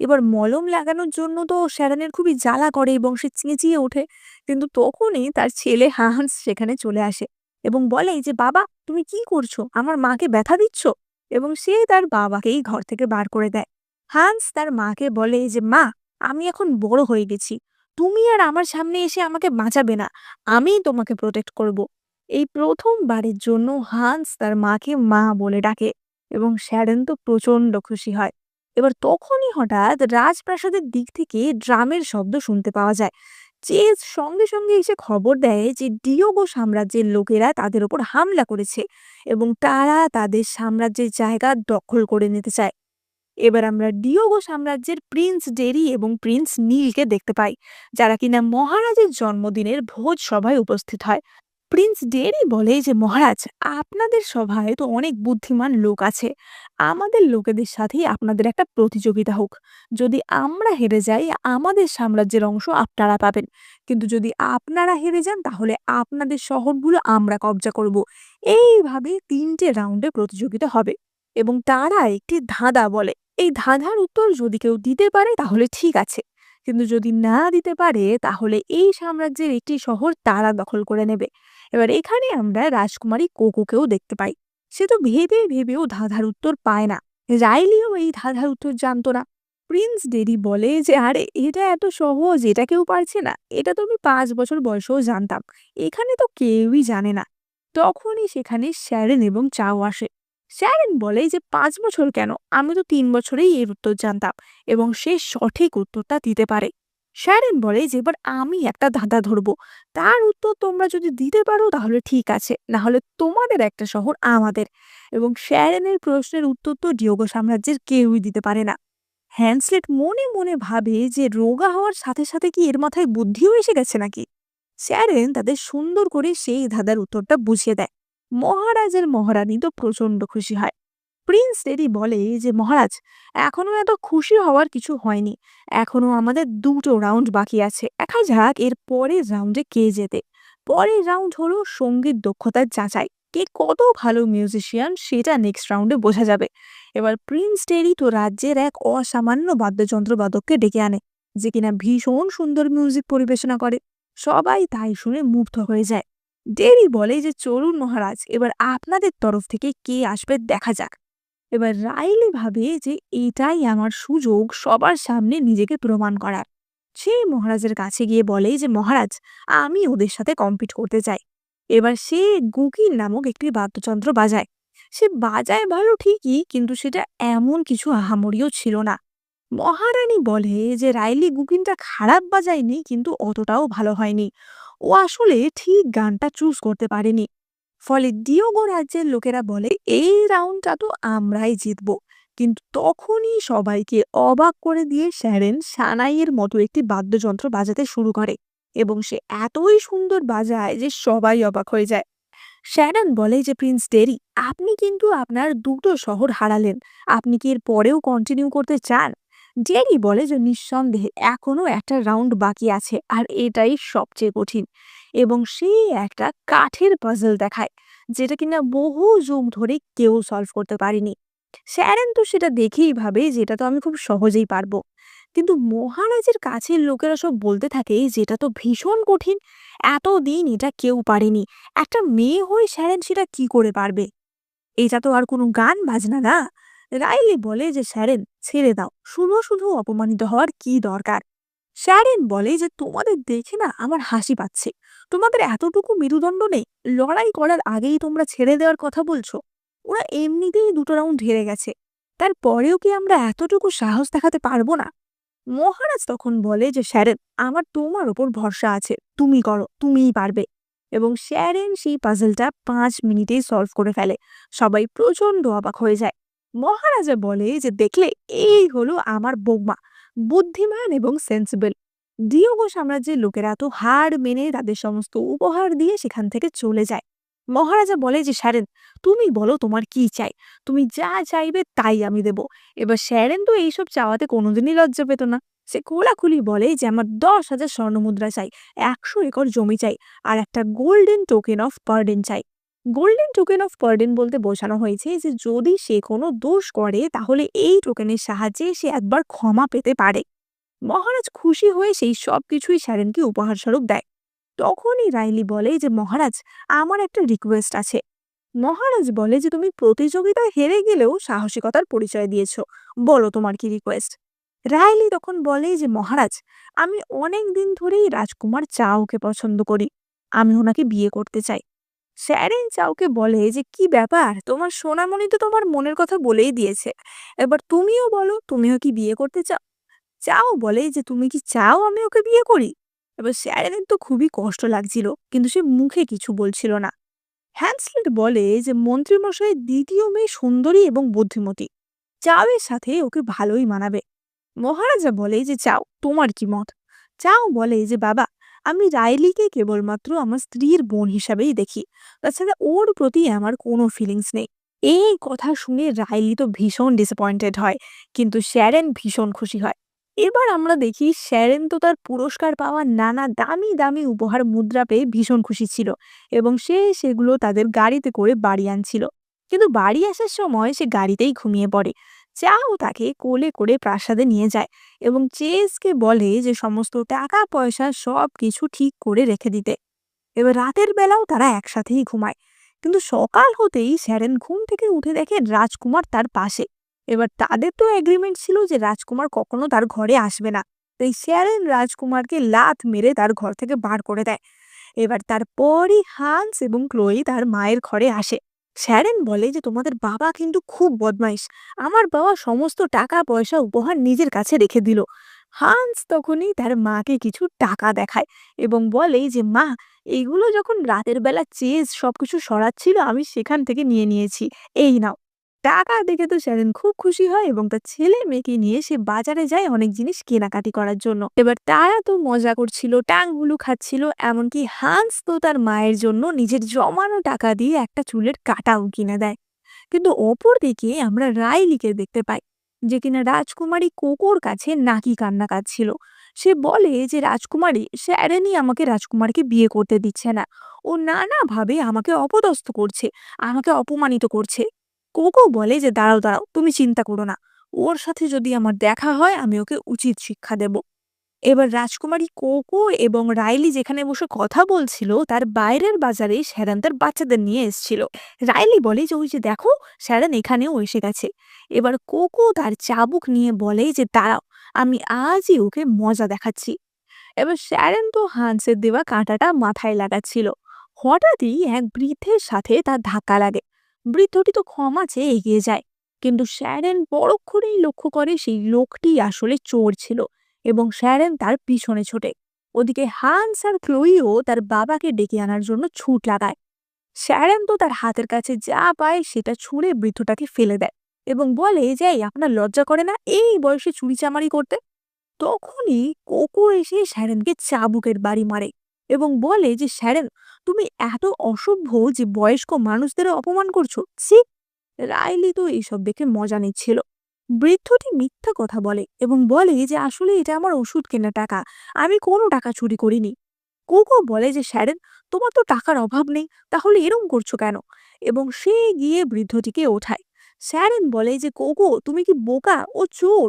এবার মলম লাগানোর জন্য তো শ্যারনের খুবই জ্বালা করে এবং সে চেঁচিয়ে ওঠে, কিন্তু তখনই তার ছেলে হান্স সেখানে চলে আসে এবং বলে যে বাবা, তুমি কি করছো? আমার মাকে ব্যথা দিচ্ছ। এবং সে তার বাবাকেই ঘর থেকে বার করে দেয়। হান্স তার মাকে বলে যে মা, আমি এখন বড় হয়ে গেছি, তুমি আর আমার সামনে এসে আমাকে বাঁচাবে না, আমিই তোমাকে প্রোটেক্ট করব। এই প্রথমবারের জন্য হান্স তার মাকে মা বলে ডাকে এবং শ্যারন তো প্রচন্ড খুশি হয়। এবার তখনই হঠাৎ রাজপ্রাসাদের দিক থেকে ড্রামের শব্দ শুনতে পাওয়া যায়। চেজ সঙ্গে সঙ্গে এসে খবর দেয় যে ডিওগো সাম্রাজ্যের লোকেরা তাদের ওপর হামলা করেছে এবং তারা তাদের সাম্রাজ্যের জায়গা দখল করে নিতে চায়। এবার আমরা ডিওগো সাম্রাজ্যের প্রিন্স ডেরি এবং প্রিন্স নীলকে দেখতে পাই, যারা কিনা মহারাজের জন্মদিনের ভোজ সভায় উপস্থিত হয়। প্রিন্স ডেরি বলে যে মহারাজ, আপনাদের সভায় তো অনেক বুদ্ধিমান লোক আছে, আমাদের লোকেদের সাথেই আপনাদের একটা প্রতিযোগিতা হোক। যদি আমরা হেরে যাই আমাদের সাম্রাজ্যের অংশ আপনারা পাবেন, কিন্তু যদি আপনারা হেরে যান তাহলে আপনাদের শহরগুলো আমরা কবজা করব। এইভাবে 3টে রাউন্ডে প্রতিযোগিতা হবে এবং তারা একটি ধাঁধা বলে। এই ধাঁধার উত্তর যদি কেউ দিতে পারে তাহলে ঠিক আছে, কিন্তু যদি না দিতে পারে তাহলে এই সাম্রাজ্যের একটি শহর তারা দখল করে নেবে। এবার এখানে আমরা রাজকুমারী কোকোকেও দেখতে পাই। সে তো ভেবে ভেবেও ধাঁধার উত্তর পায় না। রাইলিও এই ধাঁধার উত্তর জানতো না। প্রিন্স ডেরি বলে যে আরে এটা এত সহজ, এটা কেউ পারছে না, এটা তো আমি 5 বছর বয়সেও জানতাম, এখানে তো কেউই জানে না। তখনই সেখানে শ্যারেন এবং চাও আসে। শ্যারেন বলে যে 5 বছর কেন, আমি তো 3 বছরেই এর উত্তর জানতাম, এবং সে সঠিক উত্তরটা দিতে পারে। শ্যারেন বলে যে এবার আমি একটা ধাঁধা ধরবো, তার উত্তর তোমরা যদি দিতে পারো তাহলে ঠিক আছে, না হলে তোমাদের একটা শহর আমাদের। এবং শ্যারেনের প্রশ্নের উত্তর তো ডিওগো সাম্রাজ্যের কেউই দিতে পারে না। হ্যান্সলেট মনে মনে ভাবে যে রোগা হওয়ার সাথে সাথে কি এর মাথায় বুদ্ধিও এসে গেছে নাকি। স্যারেন তাদের সুন্দর করে সেই ধাঁধার উত্তরটা বুঝিয়ে দেয়। মহারাজের মহারানী তো প্রচন্ড খুশি হয়। প্রিন্স টেরি বলে যে মহারাজ, এখনো এত খুশি হওয়ার কিছু হয়নি, এখনো আমাদের 2টো রাউন্ড বাকি আছে, দেখা যাক এর পরের রাউন্ডে কে জেতে। পরের রাউন্ড হলো সঙ্গীত দক্ষতার যাচাই, কে কত ভালো মিউজিশিয়ান সেটা নেক্সট রাউন্ডে বোঝা যাবে। এবার প্রিন্স টেরি তো রাজ্যের এক অসামান্য বাদ্যযন্ত্র বাদককে ডেকে আনে, যে কিনা ভীষণ সুন্দর মিউজিক পরিবেশনা করে। সবাই তাই শুনে মুগ্ধ হয়ে যায়। ডেরি বলে যে চলুন মহারাজ, এবার আপনাদের তরফ থেকে কে আসবে দেখা যাক। এবার রাইলি ভাবে যে এটাই আমার সুযোগ সবার সামনে নিজেকে প্রমাণ করার। সে মহারাজের কাছে গিয়ে বলে যে মহারাজ, আমি ওদের সাথে কম্পিট করতে চাই। এবার সে গুকিন নামক একটি বাদ্যযন্ত্র বাজায়। সে বাজায় ভালো ঠিকই, কিন্তু সেটা এমন কিছু আহামরিও ছিল না। মহারানী বলে যে রাইলি গুকিনটা খারাপ বাজায়নি, কিন্তু অতটাও ভালো হয়নি, ও আসলে ঠিক গানটা চুজ করতে পারেনি। ফলে ডিওগো রাজ্যের লোকেরা বলে এই রাউন্ডটা তো আমরাই জিতবো। কিন্তু তখনই সবাইকে অবাক করে দিয়ে শ্যারেন সানাইয়ের মতো একটি বাদ্যযন্ত্র বাজাতে শুরু করে, এবং সে এতই সুন্দর বাজায় যে সবাই অবাক হয়ে যায়। শ্যারন বলে যে প্রিন্স ডেরি, আপনি কিন্তু আপনার 2টো শহর হারালেন, আপনি কি এর পরেও কন্টিনিউ করতে চান? ডেরি বলে যে নিঃসন্দেহে এখনো একটা রাউন্ড বাকি আছে, আর এটাই সবচেয়ে কঠিন। এবং সে একটা কাঠের পাজল দেখায়, যেটা কিনা বহু যুগ ধরে কেউ সলভ করতে পারেনি। শ্যারন তো সেটা দেখেই ভাবে যে এটা তো আমি খুব সহজেই পারবো। কিন্তু মহারাজের কাছের লোকেরা সব বলতে থাকে যে এটা তো ভীষণ কঠিন, এতদিন এটা কেউ পারেনি, একটা মেয়ে হয়ে শ্যারেন সেটা কি করে পারবে, এটা তো আর কোনো গান বাজনা না। রাইলি বলে যে শ্যারেন ছেড়ে দাও, শুধু শুধু অপমানিত হওয়ার কি দরকার। শ্যারেন বলে যে তোমাদের দেখে না আমার হাসি পাচ্ছে, তোমাদের এতটুকু মেরুদণ্ড নেই, লড়াই করার আগেই তোমরা ছেড়ে দেওয়ার কথা বলছো। ওরা এমনিতেই 2টো রাউন্ড হেরে গেছে, তারপরেও কি আমরা এতটুকু সাহস দেখাতে পারবো না? মহারাজ তখন বলে যে শ্যারেন, আমার তোমার ওপর ভরসা আছে, তুমি করো, তুমিই পারবে। এবং শ্যারেন সেই পাজলটা 5 মিনিটেই সলভ করে ফেলে। সবাই প্রচন্ড অবাক হয়ে যায়। মহারাজা বলে যে দেখলে, এই হলো আমার বৌমা, বুদ্ধিমান এবং সেন্সিবল। ডিওগো সাম্রাজ্যের লোকেরা তো হার মেনে তাদের সমস্ত উপহার দিয়ে সেখান থেকে চলে যায়। মহারাজা বলে যে শ্যারেন, তুমি বলো তোমার কি চাই, তুমি যা চাইবে তাই আমি দেব। এবার শ্যারেন তো এইসব চাওয়াতে কোনোদিনই লজ্জা পেত না। সে খোলাখুলি বলে যে আমার 10,000 স্বর্ণমুদ্রা চাই, 100 একর জমি চাই, আর একটা গোল্ডেন টোকেন অফ পার্ডেন চাই। গোল্ডেন টোকেন অফ পার্ডেন বলতে বোঝানো হয়েছে যে যদি সে কোনো দোষ করে তাহলে এই টোকেনের সাহায্যে সে একবার ক্ষমা পেতে পারে। মহারাজ খুশি হয়ে সেই সব কিছুই শ্যারেনকে উপহার স্বরূপ দেয়। তখনই রাইলি বলে যে মহারাজ, আমার একটা রিকোয়েস্ট আছে। মহারাজ বলে যে তুমি প্রতিযোগিতায় হেরে গেলেও সাহসিকতার পরিচয় দিয়েছো, বলো তোমার কি রিকোয়েস্ট। রাইলি তখন বলে যে মহারাজ, আমি অনেক দিন ধরেই রাজকুমার চাওকে পছন্দ করি, আমি ওনাকে বিয়ে করতে চাই। স্যারেন চাওকে বলে যে কি ব্যাপার, তোমার সোনামণি তো তোমার মনের কথা বলেই দিয়েছে, এবার তুমিও বলো, তুমিও কি বিয়ে করতে চাও? চাও বলে যে তুমি কি চাও আমি ওকে বিয়ে করি? এবার স্যারেনের তো খুবই কষ্ট লাগছিল, কিন্তু সে মুখে কিছু বলছিল না। হ্যান্সলেট বলে যে মন্ত্রীমশাইয়ের 2য় মেয়ে সুন্দরী এবং বুদ্ধিমতী, চাওয়ের সাথে ওকে ভালোই মানাবে। মহারাজা বলে যে চাও, তোমার কি মত? চাও বলে যে বাবা, আমি রাইলিকে কেবলমাত্র আমার স্ত্রীর বোন হিসাবেই দেখি, তাছাড়া ওর প্রতি আমার কোনো ফিলিংস নেই। এই কথা শুনে রাইলি তো ভীষণ ডিসঅ্যাপয়েন্টেড হয়, কিন্তু শ্যারেন ভীষণ খুশি হয়। এবার আমরা দেখি শ্যারেন তো তার পুরস্কার পাওয়া নানা দামি দামি উপহার মুদ্রা পেয়ে ভীষণ খুশি ছিল, এবং সে সেগুলো তাদের গাড়িতে করে বাড়ি আনছিল। কিন্তু বাড়ি আসার সময় সে গাড়িতেই ঘুমিয়ে পড়ে। চাও তাকে কোলে করে প্রাসাদে নিয়ে যায় এবং চেসকে বলে যে সমস্ত টাকা পয়সা সবকিছু ঠিক করে রেখে দিতে। এবার রাতের বেলাও তারা একসাথেই ঘুমায়। কিন্তু সকাল হতেই স্যারেন ঘুম থেকে উঠে দেখে রাজকুমার তার পাশে। এবার তাদের তো এগ্রিমেন্ট ছিল যে রাজকুমার কখনো তার ঘরে আসবে না। তাই স্যারেন রাজকুমারকে লাথ মেরে তার ঘর থেকে বার করে দেয়। এবার তারপরই হান্স এবং ক্লোই তার মায়ের ঘরে আসে। শ্যারেন বলে যে তোমাদের বাবা কিন্তু খুব বদমাইশ, আমার বাবা সমস্ত টাকা পয়সা উপহার নিজের কাছে রেখে দিল। হান্স তখনই তার মাকে কিছু টাকা দেখায় এবং বলে যে মা, এইগুলো যখন রাতের বেলা চেজ সবকিছু সরাচ্ছিল আমি সেখান থেকে নিয়ে নিয়েছি, এই নাও। টাকা দেখে তো শ্যারেন খুব খুশি হয় এবং তার ছেলে মেয়েকে নিয়ে সে বাজারে যায় অনেক জিনিস কেনাকাটি করার জন্য। এবার তারা তো মজা করছিল, টাংগুলো খাচ্ছিল, এমনকি হান্স তো তার মায়ের জন্য নিজের জমানো টাকা দিয়ে একটা চুলের কাটাও কিনে দেয়। কিন্তু অপরদিকে আমরা রাইলিকে দেখতে পাই, যে কিনা রাজকুমারী কোকোর কাছে নাকি কান্না কাঁদছিল। সে বলে যে রাজকুমারী শ্যারেনই আমাকে রাজকুমারকে বিয়ে করতে দিচ্ছে না, ও নানাভাবে আমাকে অপদস্থ করছে, আমাকে অপমানিত করছে। কোকো বলে যে দাঁড়াও দাঁড়াও, তুমি চিন্তা করো না, ওর সাথে যদি আমার দেখা হয় আমি ওকে উচিত শিক্ষা দেব। এবার রাজকুমারী কোকো এবং রাইলি যেখানে বসে কথা বলছিল তার বাইরের বাজারে শ্যারন তার বাচ্চাদের নিয়ে এসেছিল। রাইলি বলে যে ওই যে দেখো, শ্যারন এখানেও এসে গেছে। এবার কোকো তার চাবুক নিয়ে বলে যে দাঁড়াও, আমি আজই ওকে মজা দেখাচ্ছি। এবার শ্যারন তো হান্সের দেওয়া কাঁটাটা মাথায় লাগাচ্ছিল। হঠাৎই এক বৃদ্ধের সাথে তার ধাক্কা লাগে। বৃদ্ধটি তো ক্ষমা চেয়ে এগিয়ে যায়, কিন্তু শ্যারন পরক্ষণেই লক্ষ্য করে সেই লোকটি আসলে চোর ছিল এবং শ্যারন তার পিছনে ছোটে। ওদিকে হান্স আর ক্লোইও তার বাবাকে ডেকে আনার জন্য ছুট লাগায়। শ্যারন তো তার হাতের কাছে যা পায় সেটা ছুঁড়ে বৃদ্ধটাকে ফেলে দেয় এবং বলে যে "এই, আপনার লজ্জা করে না এই বয়সে চুরিচামারি করতে?" তখনই কোকো এসে শ্যারনকে চাবুকের বাড়ি মারে এবং বলে যে শ্যারন, তুমি এত অসভ্য যে বয়স্ক মানুষদের অপমান করছো, ছি। রাইলি তো এইসব দেখে মজা নিচ্ছিল। বৃদ্ধটি মিথ্যা কথা বলে এবং বলে যে আসলে এটা আমার ওষুধ কেনার টাকা, আমি কোনো টাকা চুরি করিনি। কোকো বলে যে শ্যারন, তোমার তো টাকার অভাব নেই, তাহলে এরম করছো কেন? এবং সে গিয়ে বৃদ্ধটিকে ওঠায়। শ্যারন বলে যে কোকো, তুমি কি বোকা, ও চোর।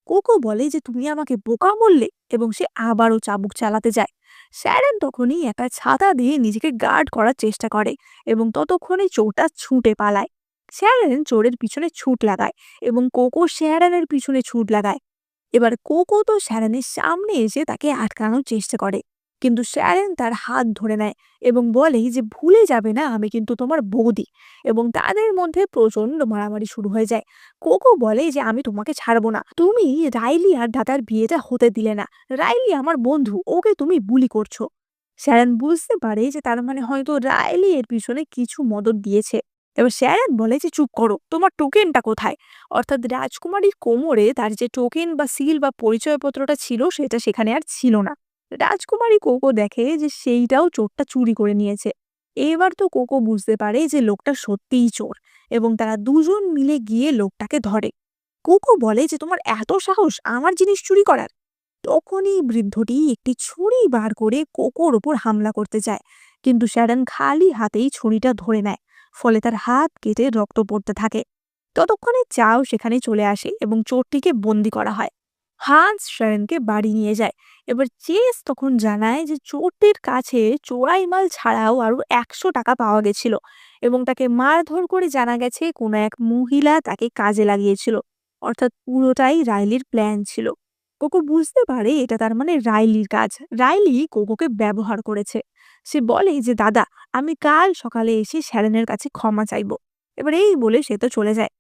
কোকো বলে যে তুমি আমাকে বোকা বললে এবং সে আবারও চাবুক চালাতে যায়। শ্যারন তখনই একটা ছাতা দিয়ে নিজেকে গার্ড করার চেষ্টা করে এবং ততক্ষণে চোরটা ছুটে পালায়। শ্যারন চোরের পিছনে ছুট লাগায় এবং কোকো শ্যারনের পিছনে ছুট লাগায়। এবার কোকো তো শ্যারনের সামনে এসে তাকে আটকানোর চেষ্টা করে, কিন্তু শ্যারন তার হাত ধরে নেয় এবং বলে যে ভুলে যাবে না আমি কিন্তু তোমার বৌদি। এবং তাদের মধ্যে প্রচন্ড মারামারি শুরু হয়ে যায়। কোকো বলে যে আমি তোমাকে ছাড়বো না, তুমি রাইলি আর দাদার বিয়েটা হতে দিলে না, রাইলি আমার বন্ধু, ওকে তুমি বুলি করছো। শ্যারন বুঝতে পারে যে তার মানে হয়তো রাইলি এর পিছনে কিছু মদত দিয়েছে। এবার শ্যারন বলে যে চুপ করো, তোমার টোকেনটা কোথায়? অর্থাৎ রাজকুমারীর কোমরে তার যে টোকেন বা সিল বা পরিচয়পত্রটা ছিল সেটা সেখানে আর ছিল না। রাজকুমারী কোকো দেখে যে সেইটাও চোরটা চুরি করে নিয়েছে। এবার তো কোকো বুঝতে পারে যে লোকটা সত্যিই চোর এবং তারা দুজন মিলে গিয়ে লোকটাকে ধরে। কোকো বলে যে তোমার এত সাহস আমার জিনিস চুরি করার। তখনই বৃদ্ধটি একটি ছুরি বার করে কোকোর ওপর হামলা করতে যায়, কিন্তু শ্যারন খালি হাতেই ছুরিটা ধরে নেয়। ফলে তার হাত কেটে রক্ত পড়তে থাকে। ততক্ষণে চাও সেখানে চলে আসে এবং চোরটিকে বন্দি করা হয়। হান্স শ্যারনকে বাড়ি নিয়ে যায়। এবার চেস তখন জানায় যে চোরটির কাছে চোরাই মাল ছাড়াও আরো 100 টাকা পাওয়া গেছিল এবং তাকে মারধর করে জানা গেছে কোনো এক মহিলা তাকে কাজে লাগিয়েছিল। অর্থাৎ পুরোটাই রাইলির প্ল্যান ছিল। কোকো বুঝতে পারে এটা তার মানে রাইলির কাজ। রাইলি কোকোকে ব্যবহার করেছে। সে বলে যে দাদা, আমি কাল সকালে এসে শ্যারনের কাছে ক্ষমা চাইবো। এবার এই বলে সে তো চলে যায়।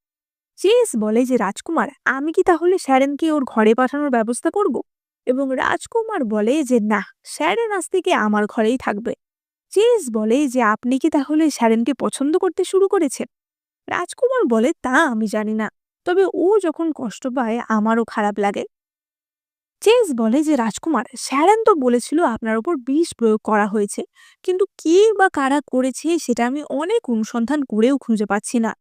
চেস বলে যে রাজকুমার, আমি কি তাহলে শ্যারনকে ওর ঘরে পাঠানোর ব্যবস্থা করব? এবং রাজকুমার বলে যে না, শ্যারন আজ থেকে আমার ঘরেই থাকবে। চেস বলে যে আপনি কি তাহলে শ্যারনকে পছন্দ করতে শুরু করেছেন? রাজকুমার বলে তা আমি জানি না, তবে ও যখন কষ্ট পায় আমারও খারাপ লাগে। চেস বলে যে রাজকুমার, শ্যারন তো বলেছিল আপনার উপর বিষ প্রয়োগ করা হয়েছে, কিন্তু কে বা কারা করেছে সেটা আমি অনেক অনুসন্ধান করেও খুঁজে পাচ্ছি না।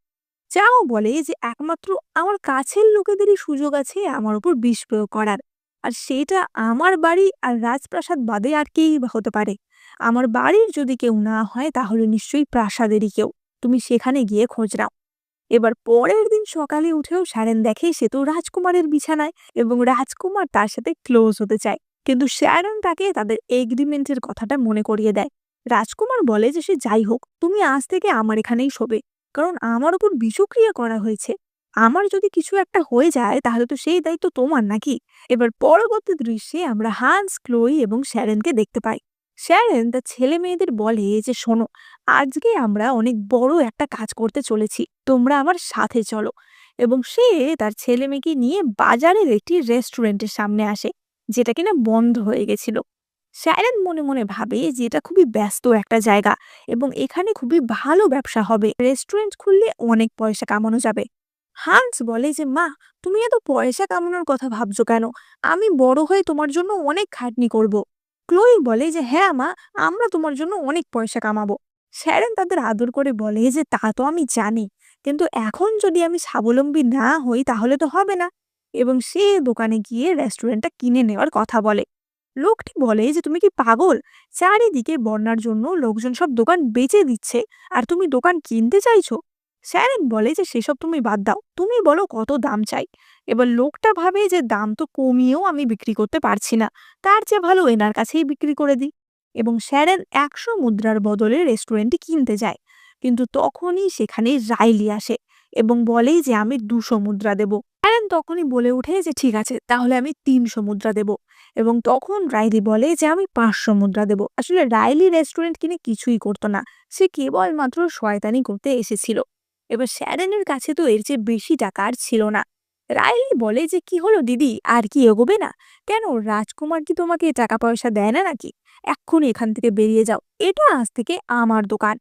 চাও বলে যে একমাত্র আমার কাছের লোকেদেরই সুযোগ আছে আমার উপর বিষ প্রয়োগ করার, আর সেটা আমার বাড়ি আর রাজপ্রাসাদ বাদে আর কেই বা হতে পারে। আমার বাড়ির যদি কেউ না হয় তাহলে নিশ্চয়ই প্রাসাদেরই কেউ, তুমি সেখানে গিয়ে খোঁজ নাও। এবার পরের দিন সকালে উঠেও শ্যারন দেখে সে তো রাজকুমারের বিছানায় এবং রাজকুমার তার সাথে ক্লোজ হতে চায়। কিন্তু শ্যারন তাকে তাদের এগ্রিমেন্টের কথাটা মনে করিয়ে দেয়। রাজকুমার বলে যে সে যাই হোক, তুমি আজ থেকে আমার এখানেই শোবে, কারণ আমার উপর বিষক্রিয়া করা হয়েছে। আমার যদি কিছু একটা হয়ে যায় তাহলে তো সেই দায়িত্ব তোমার, নাকি? এবার পরবর্তী দৃশ্যে আমরা হান্স, ক্লোই এবং শ্যারনকে দেখতে পাই। শ্যারন তার ছেলে মেয়েদের বলে যে শোনো, আজকে আমরা অনেক বড় একটা কাজ করতে চলেছি, তোমরা আমার সাথে চলো। এবং সে তার ছেলে মেয়েকে নিয়ে বাজারের একটি রেস্টুরেন্টের সামনে আসে, যেটা কিনা বন্ধ হয়ে গেছিল। শ্যারন মনে মনে ভাবে যে এটা খুবই ব্যস্ত একটা জায়গা এবং এখানে খুবই ভালো ব্যবসা হবে, রেস্টুরেন্ট খুললে অনেক পয়সা কামানো যাবে। হান্স বলে যে মা, তুমি এত পয়সা কামানোর কথা ভাবছো কেন? আমি বড় হয়ে তোমার জন্য অনেক খাটনি করব। ক্লোই বলে যে হ্যাঁ মা, আমরা তোমার জন্য অনেক পয়সা কামাবো। শ্যারন তাদের আদর করে বলে যে তা তো আমি জানি, কিন্তু এখন যদি আমি স্বাবলম্বী না হই তাহলে তো হবে না। এবং সে দোকানে গিয়ে রেস্টুরেন্টটা কিনে নেওয়ার কথা বলে। লোকটি বলে যে তুমি কি পাগল? চারিদিকে বন্যার জন্য লোকজন সব দোকান বেচে দিচ্ছে, আর তুমি দোকান কিনতে চাইছো? শ্যারন বলে যে সেসব তুমি বাদ দাও, তুমি বলো কত দাম চাই। এবার লোকটা ভাবে যে দাম তো কমিয়েও আমি বিক্রি করতে পারছি না, তার চেয়ে ভালো এনার কাছেই বিক্রি করে দিই। এবং শ্যারন 100 মুদ্রার বদলে রেস্টুরেন্টটি কিনতে যায়। কিন্তু তখনই সেখানে রাইলি আসে এবং বলে যে আমি 200 মুদ্রা দেব। শ্যারন তখনই বলে ওঠে যে ঠিক আছে, তাহলে আমি 300 মুদ্রা দেব। এবং তখন রাইলি বলে যে আমি 500 মুদ্রা দেব। আসলে রাইলি রেস্টুরেন্ট কিনে কিছুই করতো না, সে কেবলমাত্র শয়তানি করতে এসেছিল। এবার শ্যারনের কাছে তো এর চেয়ে বেশি টাকা আর ছিল না। রাইলি বলে যে কি হলো দিদি, আর কি এগোবে না? কেন, রাজকুমার কি তোমাকে টাকা পয়সা দেয় না নাকি? এক্ষুনি এখান থেকে বেরিয়ে যাও, এটা আজ থেকে আমার দোকান।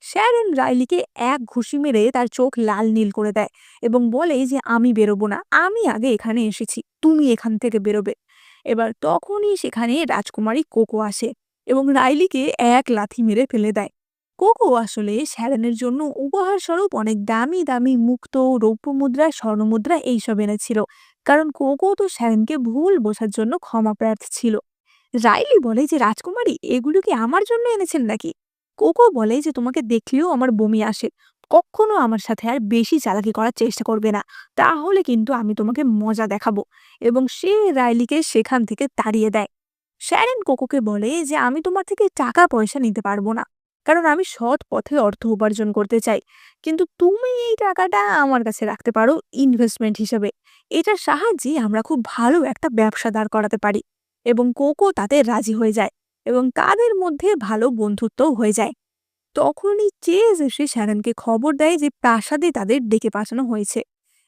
শ্যারন রাইলিকে এক ঘুষি মেরে তার চোখ লাল নীল করে দেয় এবং বলে যে আমি বেরোবো না, আমি আগে এখানে এসেছি, তুমি এখান থেকে বেরোবে। এবার তখনই সেখানে রাজকুমারী কোকো আসে এবং রাইলিকে এক লাথি মেরে ফেলে দেয়। কোকো আসলে শ্যারনের জন্য উপহার স্বরূপ অনেক দামি দামি মুক্তো, রৌপ্য মুদ্রা, স্বর্ণমুদ্রা এইসব এনেছিল, কারণ কোকো তো শ্যারনকে ভুল বোঝার জন্য ক্ষমা প্রার্থী ছিল। রাইলি বলে যে রাজকুমারী, এগুলো কি আমার জন্য এনেছেন নাকি? কোকো বলে যে তোমাকে দেখলেও আমার বমি আসে, কখনো আমার সাথে আর বেশি চালাকি করার চেষ্টা করবে না, তাহলে কিন্তু আমি তোমাকে মজা দেখাবো। এবং সে রাইলিকে সেখান থেকে তাড়িয়ে দেয়। শ্যারন কোকোকে বলে যে আমি তোমার থেকে টাকা পয়সা নিতে পারবো না, কারণ আমি সৎ পথে অর্থ উপার্জন করতে চাই। কিন্তু তুমি এই টাকাটা আমার কাছে রাখতে পারো ইনভেস্টমেন্ট হিসেবে, এটার সাহায্যে আমরা খুব ভালো একটা ব্যবসা দাঁড় করাতে পারি। এবং কোকো তাতে রাজি হয়ে যায় এবং তাদের মধ্যে ভালো বন্ধুত্বও হয়ে যায়। তখনই চেজ এসে শ্যারনকে খবর দেয় যে প্রাসাদে তাদের ডেকে পাঠানো হয়েছে।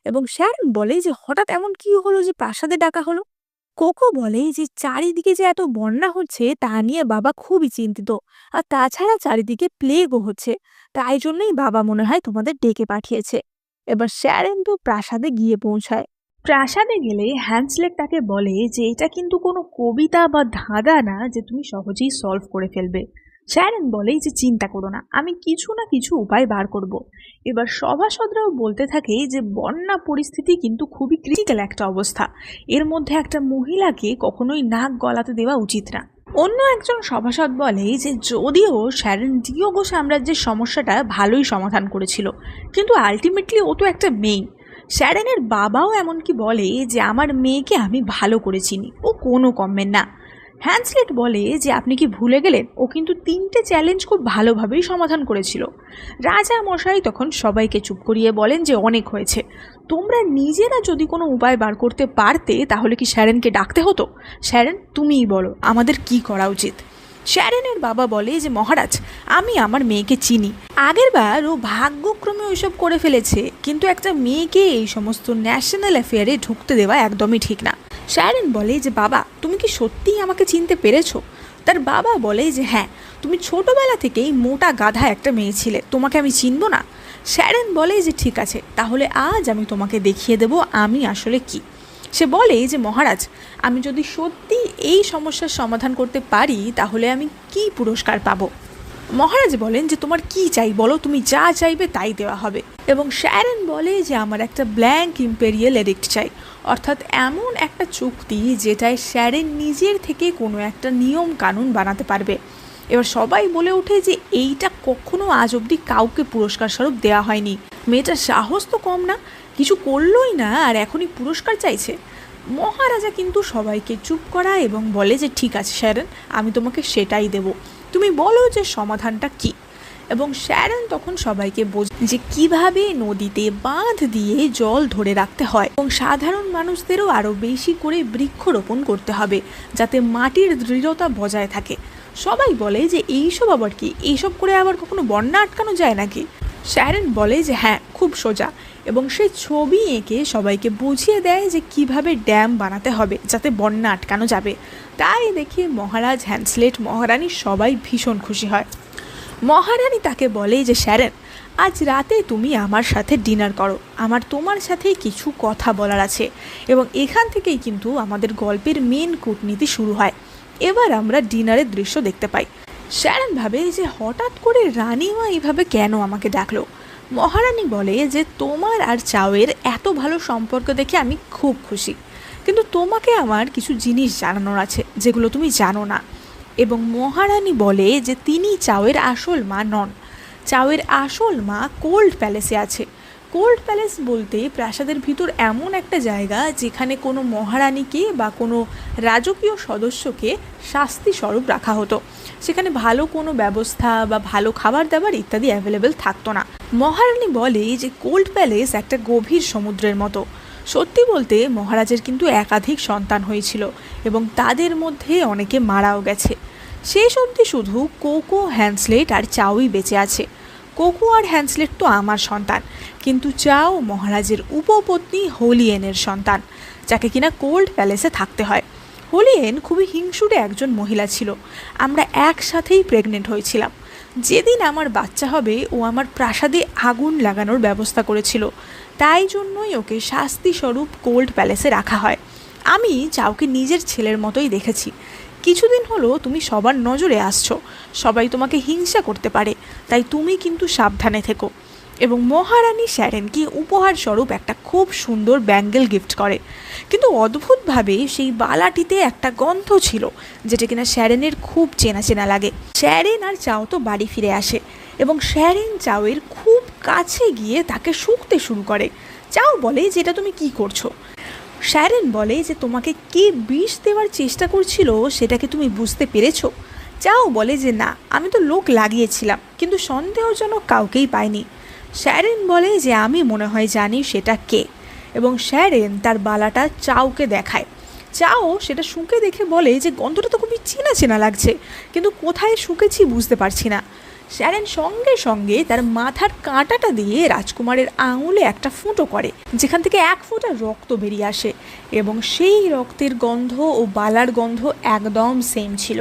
এবং শ্যারন বলে যে হঠাৎ এমন কি হলো যে প্রাসাদে ডাকা হলো? কোকো বলে যে চারিদিকে যে এত বন্যা হচ্ছে তা নিয়ে বাবা খুবই চিন্তিত, আর তাছাড়া চারিদিকে প্লেগও হচ্ছে, তাই জন্যই বাবা মনে হয় তোমাদের ডেকে পাঠিয়েছে। এবার শ্যারন তো প্রাসাদে গিয়ে পৌঁছায়। প্রাসাদে গেলে হ্যান্সলেক তাকে বলে যে এটা কিন্তু কোনো কবিতা বা ধাঁধা না যে তুমি সহজেই সলভ করে ফেলবে। শ্যারন বলে যে চিন্তা করো না, আমি কিছু না কিছু উপায় বার করব। এবার সভাসদরাও বলতে থাকে যে বন্যা পরিস্থিতি কিন্তু খুবই ক্রিটিক্যাল একটা অবস্থা, এর মধ্যে একটা মহিলাকে কখনোই নাক গলাতে দেওয়া উচিত না। অন্য একজন সভাসদ বলে যে যদিও শ্যারন ডিওগো সাম্রাজ্যের সমস্যাটা ভালোই সমাধান করেছিল, কিন্তু আলটিমেটলি ও তো একটা মেয়ে। শ্যারনের বাবাও এমনকি বলে যে আমার মেয়েকে আমি ভালো করে চিনি, ও কোনো কমের না। হ্যান্সলেট বলে যে আপনি কি ভুলে গেলেন, ও কিন্তু 3টে চ্যালেঞ্জ খুব ভালোভাবেই সমাধান করেছিল। রাজা মশাই তখন সবাইকে চুপ করিয়ে বলেন যে অনেক হয়েছে, তোমরা নিজেরা যদি কোনো উপায় বার করতে পারতে তাহলে কি শ্যারনকে ডাকতে হতো? শ্যারন, তুমিই বলো আমাদের কি করা উচিত। শ্যারনের বাবা বলে যে মহারাজ, আমি আমার মেয়েকে চিনি, আগের বার ও ভাগ্যক্রমে ওইসব করে ফেলেছে, কিন্তু একটা মেয়েকে এই সমস্ত ন্যাশনাল অ্যাফেয়ারে ঢুকতে দেওয়া একদমই ঠিক না। শ্যারন বলে যে বাবা, তুমি কি সত্যিই আমাকে চিনতে পেরেছো? তার বাবা বলে যে হ্যাঁ, তুমি ছোটবেলা থেকেই মোটা গাধা একটা মেয়ে ছিলে, তোমাকে আমি চিনবো না? শ্যারন বলে যে ঠিক আছে, তাহলে আজ আমি তোমাকে দেখিয়ে দেব আমি আসলে কি। সে বলে যে মহারাজ, আমি যদি সত্যি এই সমস্যার সমাধান করতে পারি তাহলে আমি কি পুরস্কার পাবো? মহারাজ বলেন যে তোমার কি চাই বলো, তুমি যা চাইবে তাই দেওয়া হবে। এবং শ্যারন বলে যে আমার একটা ব্ল্যাঙ্ক ইম্পেরিয়াল এডিক্ট চাই, অর্থাৎ এমন একটা চুক্তি যেটায় শ্যারন নিজের থেকে কোনো একটা নিয়ম কানুন বানাতে পারবে। এবার সবাই বলে ওঠে যে এইটা কখনো আজ অবধি কাউকে পুরস্কার স্বরূপ দেওয়া হয়নি। মেয়েটার সাহস তো কম না, কিছু করলোই না আর এখনই পুরস্কার চাইছে। মহারাজা কিন্তু সবাইকে চুপ করা এবং বলে যে ঠিক আছে শ্যারন, আমি তোমাকে সেটাই দেব, তুমি বলো যে সমাধানটা কি। এবং শ্যারন তখন সবাইকে বোঝায় যে কিভাবে নদীতে বাঁধ দিয়ে জল ধরে রাখতে হয় এবং সাধারণ মানুষদেরও আরও বেশি করে বৃক্ষরোপণ করতে হবে যাতে মাটির দৃঢ়তা বজায় থাকে। সবাই বলে যে এইসব আবার কি, এইসব করে আবার কখনো বন্যা আটকানো যায় নাকি? শ্যারন বলে যে হ্যাঁ, খুব সোজা, এবং সে ছবি এঁকে সবাইকে বুঝিয়ে দেয় যে কিভাবে ড্যাম বানাতে হবে যাতে বন্যা আটকানো যাবে। তাই দেখে মহারাজ হ্যান্সলেট, মহারানী সবাই ভীষণ খুশি হয়। মহারানী তাকে বলে যে শ্যারন, আজ রাতে তুমি আমার সাথে ডিনার করো, আমার তোমার সাথে কিছু কথা বলার আছে। এবং এখান থেকেই কিন্তু আমাদের গল্পের মেন কূটনীতি শুরু হয়। এবার আমরা ডিনারের দৃশ্য দেখতে পাই। শ্যারন ভাবে যে হঠাৎ করে রানীমা এইভাবে কেন আমাকে ডাকলো। মহারানী বলে যে তোমার আর চাওয়ের এত ভালো সম্পর্ক দেখে আমি খুব খুশি, কিন্তু তোমাকে আমার কিছু জিনিস জানানোর আছে যেগুলো তুমি জানো না। এবং মহারানী বলে যে তিনি চাওয়ের আসল মা নন, চাওয়ের আসল মা কোল্ড প্যালেসে আছে। কোল্ড প্যালেস বলতে প্রাসাদের ভিতর এমন একটা জায়গা যেখানে কোনো মহারানীকে বা কোনো রাজকীয় সদস্যকে শাস্তি স্বরূপ রাখা হতো। সেখানে ভালো কোনো ব্যবস্থা বা ভালো খাবার দাবার ইত্যাদি অ্যাভেলেবেল থাকতো না। মহারানী বলে যে কোল্ড প্যালেস একটা গভীর সমুদ্রের মতো। সত্যি বলতে মহারাজের কিন্তু একাধিক সন্তান হয়েছিল এবং তাদের মধ্যে অনেকে মারাও গেছে। শেষ অবধি শুধু কোকো, হ্যান্সলেট আর চাওই বেঁচে আছে। কোকো আর হ্যান্সলেট তো আমার সন্তান, কিন্তু চাও মহারাজের উপপত্নী হোলিয়েনের সন্তান, যাকে কিনা কোল্ড প্যালেসে থাকতে হয়। হোলিয়েন খুবই হিংসুটে একজন মহিলা ছিল। আমরা একসাথেই প্রেগনেন্ট হয়েছিলাম। যেদিন আমার বাচ্চা হবে ও আমার প্রাসাদে আগুন লাগানোর ব্যবস্থা করেছিল, তাই জন্যই ওকে শাস্তি স্বরূপ কোল্ড প্যালেসে রাখা হয়। আমি চাওকে নিজের ছেলের মতোই দেখেছি। কিছুদিন হলো তুমি সবার নজরে আসছো, সবাই তোমাকে হিংসা করতে পারে, তাই তুমি কিন্তু সাবধানে থেকো। এবং মহারানী শ্যারনকে উপহার স্বরূপ একটা খুব সুন্দর ব্যাঙ্গেল গিফট করে, কিন্তু অদ্ভুতভাবে সেই বালাটিতে একটা গন্ধ ছিল যেটা কিনা শ্যারনের খুব চেনা চেনা লাগে। শ্যারন আর চাও তো বাড়ি ফিরে আসে এবং শ্যারন চাওয়ের খুব কাছে গিয়ে তাকে শুঁকতে শুরু করে। চাও বলে যে এটা তুমি কি করছো? শ্যারন বলে যে তোমাকে কে বিষ দেওয়ার চেষ্টা করছিল সেটাকে তুমি বুঝতে পেরেছো? চাও বলে যে না, আমি তো লোক লাগিয়েছিলাম, কিন্তু সন্দেহজনক কাউকেই পাইনি। শ্যারন বলে যে আমি মনে হয় জানি সেটা কে, এবং শ্যারন তার বালাটা চাওকে দেখায়। চাও সেটা শুঁকে দেখে বলে যে গন্ধটা তো খুবই চেনা চেনা লাগছে, কিন্তু কোথায় শুঁকেছি বুঝতে পারছি না। শ্যারন সঙ্গে সঙ্গে তার মাথার কাঁটাটা দিয়ে রাজকুমারের আঙুলে একটা ফুটো করে, যেখান থেকে এক ফোঁটা রক্ত বেরিয়ে আসে, এবং সেই রক্তের গন্ধ ও বালার গন্ধ একদম সেম ছিল।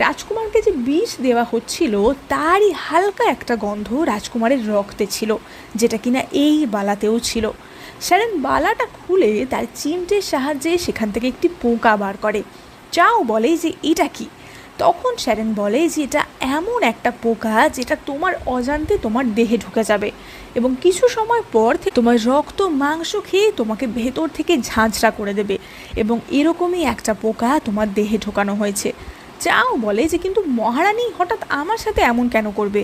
রাজকুমারকে যে বিষ দেওয়া হচ্ছিল তারই হালকা একটা গন্ধ রাজকুমারের রক্তে ছিল, যেটা কিনা এই বালাতেও ছিল। শ্যারন বালাটা খুলে তার চিমটের সাহায্যে সেখান থেকে একটি পোকা বার করে। চাও বলে যে এটা কি? তখন শ্যারন বলে যে এটা এমন একটা পোকা যেটা তোমার অজান্তে তোমার দেহে ঢুকে যাবে এবং কিছু সময় পর তোমার রক্ত মাংস খেয়ে তোমাকে ভেতর থেকে ঝাঁঝরা করে দেবে, এবং এরকমই একটা পোকা তোমার দেহে ঢোকানো হয়েছে। চাও বলে যে কিন্তু মহারানী হঠাৎ আমার সাথে এমন কেন করবে?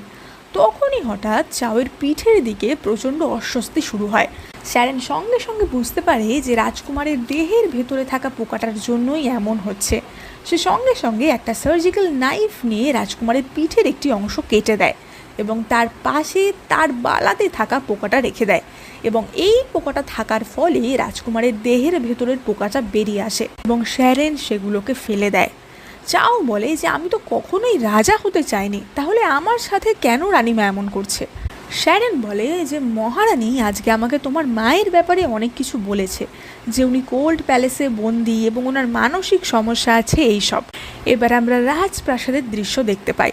তখনই হঠাৎ চাওয়ের পিঠের দিকে প্রচণ্ড অস্বস্তি শুরু হয়। শ্যারন সঙ্গে সঙ্গে বুঝতে পারে যে রাজকুমারের দেহের ভেতরে থাকা পোকাটার জন্যই এমন হচ্ছে। সে সঙ্গে সঙ্গে একটা সার্জিক্যাল নাইফ নিয়ে রাজকুমারের পিঠের একটি অংশ কেটে দেয় এবং তার পাশে তার বালাতে থাকা পোকাটা রেখে দেয়, এবং এই পোকাটা থাকার ফলে রাজকুমারের দেহের ভেতরের পোকাটা বেরিয়ে আসে এবং শ্যারন সেগুলোকে ফেলে দেয়। চাও বলে যে আমি তো কখনোই রাজা হতে চাইনি, তাহলে আমার সাথে কেন রানীমা এমন করছে? শ্যারন বলে যে মহারানী আজকে আমাকে তোমার মায়ের ব্যাপারে অনেক কিছু বলেছে, যে উনি কোল্ড প্যালেসে বন্দি এবং ওনার মানসিক সমস্যা আছে এইসব। এবার আমরা রাজপ্রাসাদের দৃশ্য দেখতে পাই।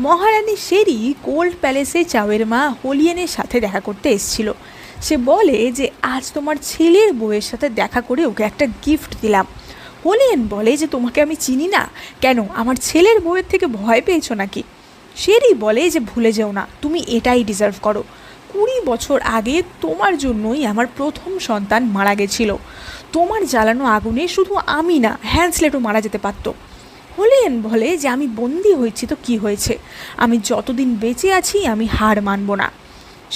মহারানী শেরি কোল্ড প্যালেসে চাওয়ের মা হোলিয়েনের সাথে দেখা করতে এসেছিল। সে বলে যে আজ তোমার ছেলের বউয়ের সাথে দেখা করে ওকে একটা গিফট দিলাম। হোলিয়েন বলে যে তোমাকে আমি চিনি না, কেন আমার ছেলের বউয়ের থেকে ভয় পেয়েছো নাকি? শেরি বলে যে ভুলে যেও না, তুমি এটাই ডিজার্ভ করো। 20 বছর আগে তোমার জন্যই আমার প্রথম সন্তান মারা গেছিল। তোমার জ্বালানো আগুনে শুধু আমি না, হ্যান্সলেটও মারা যেতে পারত। হোলিয়েন বলে যে আমি বন্দি হয়েছি তো কি হয়েছে, আমি যতদিন বেঁচে আছি আমি হার মানব না।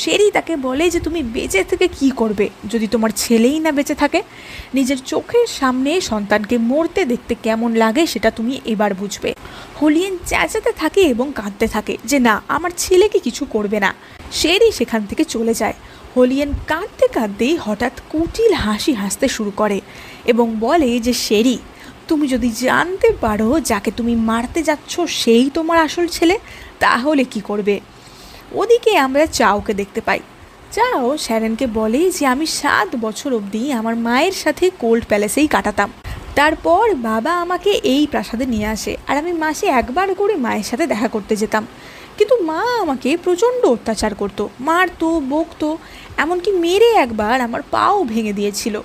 শেরি তাকে বলে যে তুমি বেঁচে থেকে কি করবে যদি তোমার ছেলেই না বেঁচে থাকে? নিজের চোখের সামনে সন্তানকে মরতে দেখতে কেমন লাগে সেটা তুমি এবার বুঝবে। হোলিয়েন চেঁচাতে থাকে এবং কাঁদতে থাকে যে না, আমার ছেলেকে কিছু করবে না। শেরি সেখান থেকে চলে যায়। হোলিয়েন কাঁদতে কাঁদতেই হঠাৎ কুটিল হাসি হাসতে শুরু করে এবং বলে যে শেরি, তুমি যদি জানতে পারো যাকে তুমি মারতে যাচ্ছ সেই তোমার আসল ছেলে, তাহলে কি করবে? ওদিকে আমরা চাওকে দেখতে পাই। চাও শ্যারনকে বলে যে আমি 7 বছর অবধি আমার মায়ের সাথে কোল্ড প্যালেসেই কাটাতাম। তারপর বাবা আমাকে এই প্রাসাদে নিয়ে আসে আর আমি মাসে একবার করে মায়ের সাথে দেখা করতে যেতাম। কিন্তু মা আমাকে প্রচণ্ড অত্যাচার করতো, মারতো, বকতো, এমনকি মেরে একবার আমার পাও ভেঙে দিয়েছিল।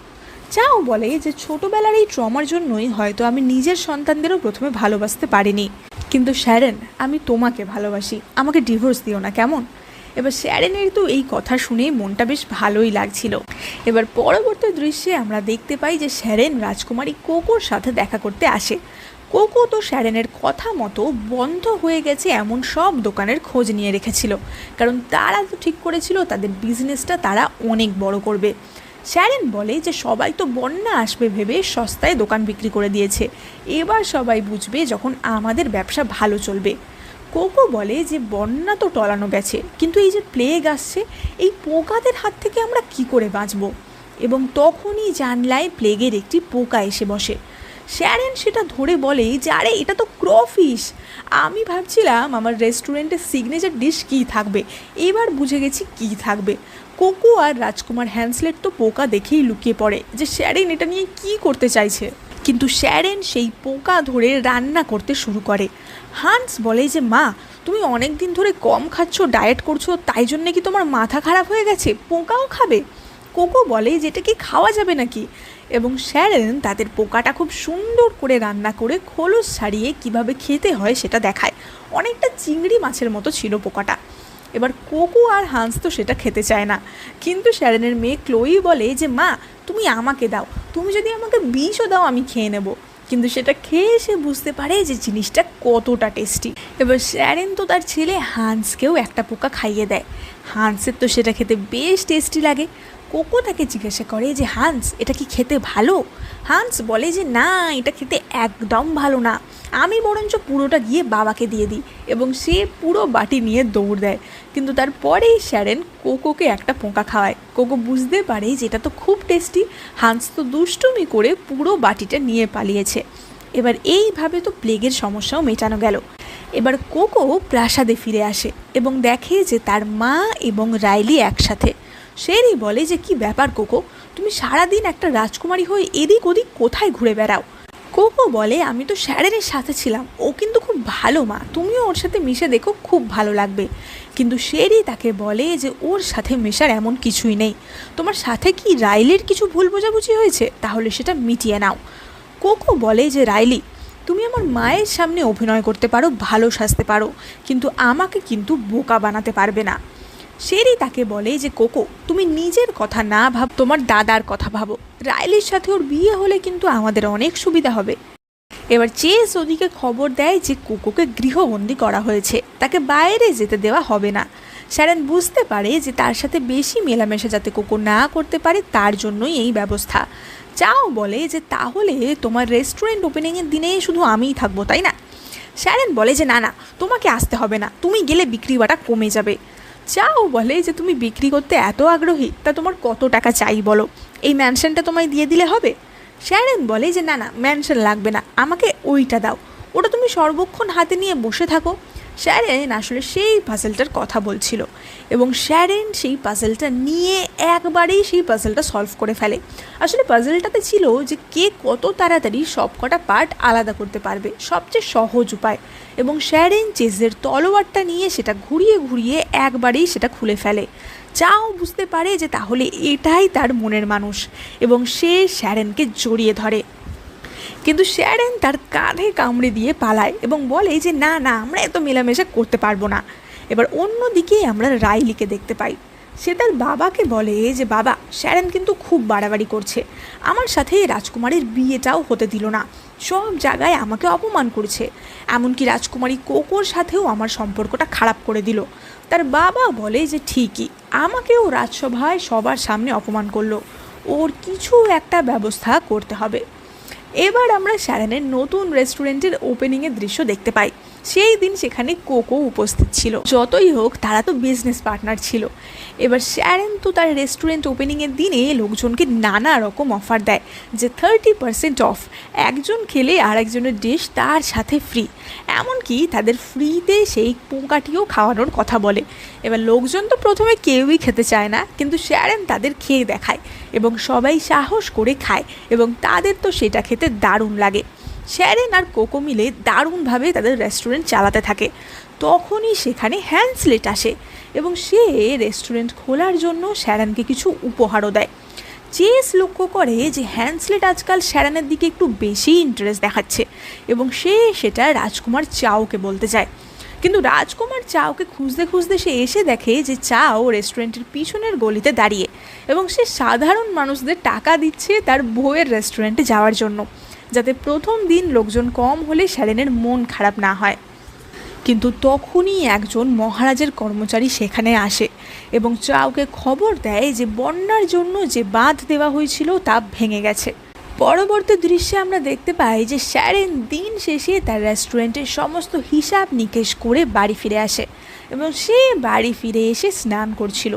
চাও বলে যে ছোটোবেলার এই ট্রমার জন্যই হয়তো আমি নিজের সন্তানদেরও প্রথমে ভালোবাসতে পারিনি। কিন্তু শ্যারন, আমি তোমাকে ভালোবাসি, আমাকে ডিভোর্স দিও না, কেমন? এবার শ্যারনের তো এই কথা শুনে মনটা বেশ ভালোই লাগছিল। এবার পরবর্তী দৃশ্যে আমরা দেখতে পাই যে শ্যারন রাজকুমারী কোকোর সাথে দেখা করতে আসে। কোকো তো শ্যারনের কথা মতো বন্ধ হয়ে গেছে এমন সব দোকানের খোঁজ নিয়ে রেখেছিল, কারণ তারা তো ঠিক করেছিল তাদের বিজনেসটা তারা অনেক বড় করবে। শ্যারন বলে যে সবাই তো বন্যা আসবে ভেবে সস্তায় দোকান বিক্রি করে দিয়েছে, এবার সবাই বুঝবে যখন আমাদের ব্যবসা ভালো চলবে। কোকো বলে যে বন্যা তো টলানো গেছে, কিন্তু এই যে প্লেগ আসছে, এই পোকাদের হাত থেকে আমরা কি করে বাঁচব? এবং তখনই জানলায় প্লেগের একটি পোকা এসে বসে। শ্যারন সেটা ধরে বলে যে আরে এটা তো ক্রফিশ, আমি ভাবছিলাম আমার রেস্টুরেন্টের সিগনেচার ডিশ কী থাকবে, এবার বুঝে গেছি কী থাকবে। কোকো আর রাজকুমার হ্যান্সলেট তো পোকা দেখেই লুকিয়ে পড়ে যে শ্যারন এটা নিয়ে কী করতে চাইছে, কিন্তু শ্যারন সেই পোকা ধরে রান্না করতে শুরু করে। হান্স বলে যে মা, তুমি অনেক দিন ধরে কম খাচ্ছ, ডায়েট করছো, তাই জন্যে কি তোমার মাথা খারাপ হয়ে গেছে? পোকাও খাবে? কোকো বলে যে এটা কি খাওয়া যাবে নাকি? এবং শ্যারন তাদের পোকাটা খুব সুন্দর করে রান্না করে খোলস ছাড়িয়ে কিভাবে খেতে হয় সেটা দেখায়। অনেকটা চিংড়ি মাছের মতো ছিল পোকাটা। এবার কোকো আর হান্স তো সেটা খেতে চায় না, কিন্তু শ্যারনের মেয়ে ক্লোই বলে যে মা, তুমি আমাকে দাও, তুমি যদি আমাকে বিষও দাও আমি খেয়ে নেব। কিন্তু সেটা খেয়ে সে বুঝতে পারে যে জিনিসটা কতটা টেস্টি। এবার শ্যারন তো তার ছেলে হান্সকেও একটা পোকা খাইয়ে দেয়। হান্সের তো সেটা খেতে বেশ টেস্টি লাগে। কোকো তাকে জিজ্ঞাসা করে যে হান্স, এটা কি খেতে ভালো? হান্স বলে যে না, এটা খেতে একদম ভালো না, আমি বরঞ্চ পুরোটা গিয়ে বাবাকে দিয়ে দিই, এবং সে পুরো বাটি নিয়ে দৌড় দেয়। কিন্তু তারপরেই শ্যারন কোকোকে একটা পোকা খাওয়ায়। কোকো বুঝতে পারে যে এটা তো খুব টেস্টি, হান্স তো দুষ্টুমি করে পুরো বাটিটা নিয়ে পালিয়েছে। এবার এইভাবে তো প্লেগের সমস্যাও মেটানো গেল। এবার কোকো প্রাসাদে ফিরে আসে এবং দেখে যে তার মা এবং রাইলি একসাথে। শেরি বলে যে কি ব্যাপার কোকো, তুমি সারাদিন একটা রাজকুমারী হয়ে এদিক ওদিক কোথায় ঘুরে বেড়াও? কোকো বলে আমি তো শ্যারনের সাথে ছিলাম, ও কিন্তু খুব ভালো মা, তুমিও ওর সাথে মিশে দেখো, খুব ভালো লাগবে। কিন্তু শেরি তাকে বলে যে ওর সাথে মেশার এমন কিছুই নেই, তোমার সাথে কি রাইলির কিছু ভুল বোঝাবুঝি হয়েছে, তাহলে সেটা মিটিয়ে নাও। কোকো বলে যে রাইলি, তুমি আমার মায়ের সামনে অভিনয় করতে পারো, ভালো সাজতে পারো, কিন্তু আমাকে কিন্তু বোকা বানাতে পারবে না। শেরি তাকে বলে যে কোকো, তুমি নিজের কথা না ভাব, তোমার দাদার কথা ভাবো, রাইলির সাথে ওর বিয়ে হলে কিন্তু আমাদের অনেক সুবিধা হবে। এবার চেস ওদিকে খবর দেয় যে কোকোকে গৃহবন্দী করা হয়েছে, তাকে বাইরে যেতে দেওয়া হবে না। শ্যারন বুঝতে পারে যে তার সাথে বেশি মেলামেশা যাতে কোকো না করতে পারে, তার জন্যই এই ব্যবস্থা। চাও বলে যে তাহলে তোমার রেস্টুরেন্ট ওপেনিংয়ের দিনে শুধু আমিই থাকবো, তাই না? শ্যারন বলে যে না না, তোমাকে আসতে হবে না, তুমি গেলে বিক্রি বাটা কমে যাবে। চাও বলে যে তুমি বিক্রি করতে এত আগ্রহী, তা তোমার কত টাকা চাই বলো, এই ম্যানশনটা তোমায় দিয়ে দিলে হবে? শ্যারন বলে যে না না, ম্যানশন লাগবে না, আমাকে ওইটা দাও, ওটা তুমি সর্বক্ষণ হাতে নিয়ে বসে থাকো। শ্যারন আসলে সেই পাজলটার কথা বলছিল এবং শ্যারন সেই পাজলটা নিয়ে একবারেই সেই পাজলটা সলভ করে ফেলে। আসলে পাজলটাতে ছিল যে কে কত তাড়াতাড়ি সব কটা পার্ট আলাদা করতে পারবে, সবচেয়ে সহজ উপায়। এবং শ্যারন চেজের তলোয়ারটা নিয়ে সেটা ঘুরিয়ে ঘুরিয়ে একবারেই সেটা খুলে ফেলে। চাও বুঝতে পারে যে তাহলে এটাই তার মনের মানুষ এবং সে শ্যারনকে জড়িয়ে ধরে, কিন্তু শ্যারন তার কাঁধে কামড়ে দিয়ে পালায় এবং বলে যে না না, আমরা এত মেলামেশা করতে পারবো না। এবার অন্যদিকে আমরা রাইলিকে দেখতে পাই। সে তার বাবাকে বলে যে বাবা, শ্যারন কিন্তু খুব বাড়াবাড়ি করছে, আমার সাথে রাজকুমারীর বিয়েটাও হতে দিল না, সব জায়গায় আমাকে অপমান করছে, এমনকি রাজকুমারী কোকোর সাথেও আমার সম্পর্কটা খারাপ করে দিল। তার বাবা বলে যে ঠিকই, আমাকেও রাজসভায় সবার সামনে অপমান করলো, ওর কিছু একটা ব্যবস্থা করতে হবে। এবার আমরা শ্যারনের নতুন রেস্টুরেন্টের ওপেনিংয়ের দৃশ্য দেখতে পাই। সেই দিন সেখানে কোকো উপস্থিত ছিল। যতই হোক তারা তো বিজনেস পার্টনার ছিল। এবার শ্যারন তো তার রেস্টুরেন্ট ওপেনিংয়ের দিনে লোকজনকে নানা রকম অফার দেয়, যে 30% অফ, একজন খেলে আর একজনের ডিশ তার সাথে ফ্রি, এমনকি তাদের ফ্রিতে সেই পোকাটিও খাওয়ানোর কথা বলে। এবার লোকজন তো প্রথমে কেউই খেতে চায় না, কিন্তু শ্যারন তাদের খেয়ে দেখায় এবং সবাই সাহস করে খায় এবং তাদের তো সেটা খেতে দারুণ লাগে। শ্যারন আর কোকো মিলে দারুণভাবে তাদের রেস্টুরেন্ট চালাতে থাকে। তখনই সেখানে হ্যান্সলেট আসে এবং সে রেস্টুরেন্ট খোলার জন্য শ্যারনকে কিছু উপহারও দেয়। চেস লক্ষ্য করে যে হ্যান্সলেট আজকাল শ্যারনের দিকে একটু বেশি ইন্টারেস্ট দেখাচ্ছে এবং সে সেটা রাজকুমার চাওকে বলতে চায়। কিন্তু রাজকুমার চাওকে খুঁজতে খুঁজতে সে এসে দেখে যে চাও রেস্টুরেন্টের পিছনের গলিতে দাঁড়িয়ে এবং সে সাধারণ মানুষদের টাকা দিচ্ছে তার বউয়ের রেস্টুরেন্টে যাওয়ার জন্য, যাতে প্রথম দিন লোকজন কম হলে শ্যারনের মন খারাপ না হয়। কিন্তু তখনই একজন মহারাজের কর্মচারী সেখানে আসে এবং চাওকে খবর দেয় যে বন্যার জন্য যে বাঁধ দেওয়া হয়েছিল তা ভেঙে গেছে। পরবর্তী দৃশ্যে আমরা দেখতে পাই যে শ্যারন দিন শেষে তার রেস্টুরেন্টের সমস্ত হিসাব নিকেশ করে বাড়ি ফিরে আসে এবং সে বাড়ি ফিরে এসে স্নান করছিল।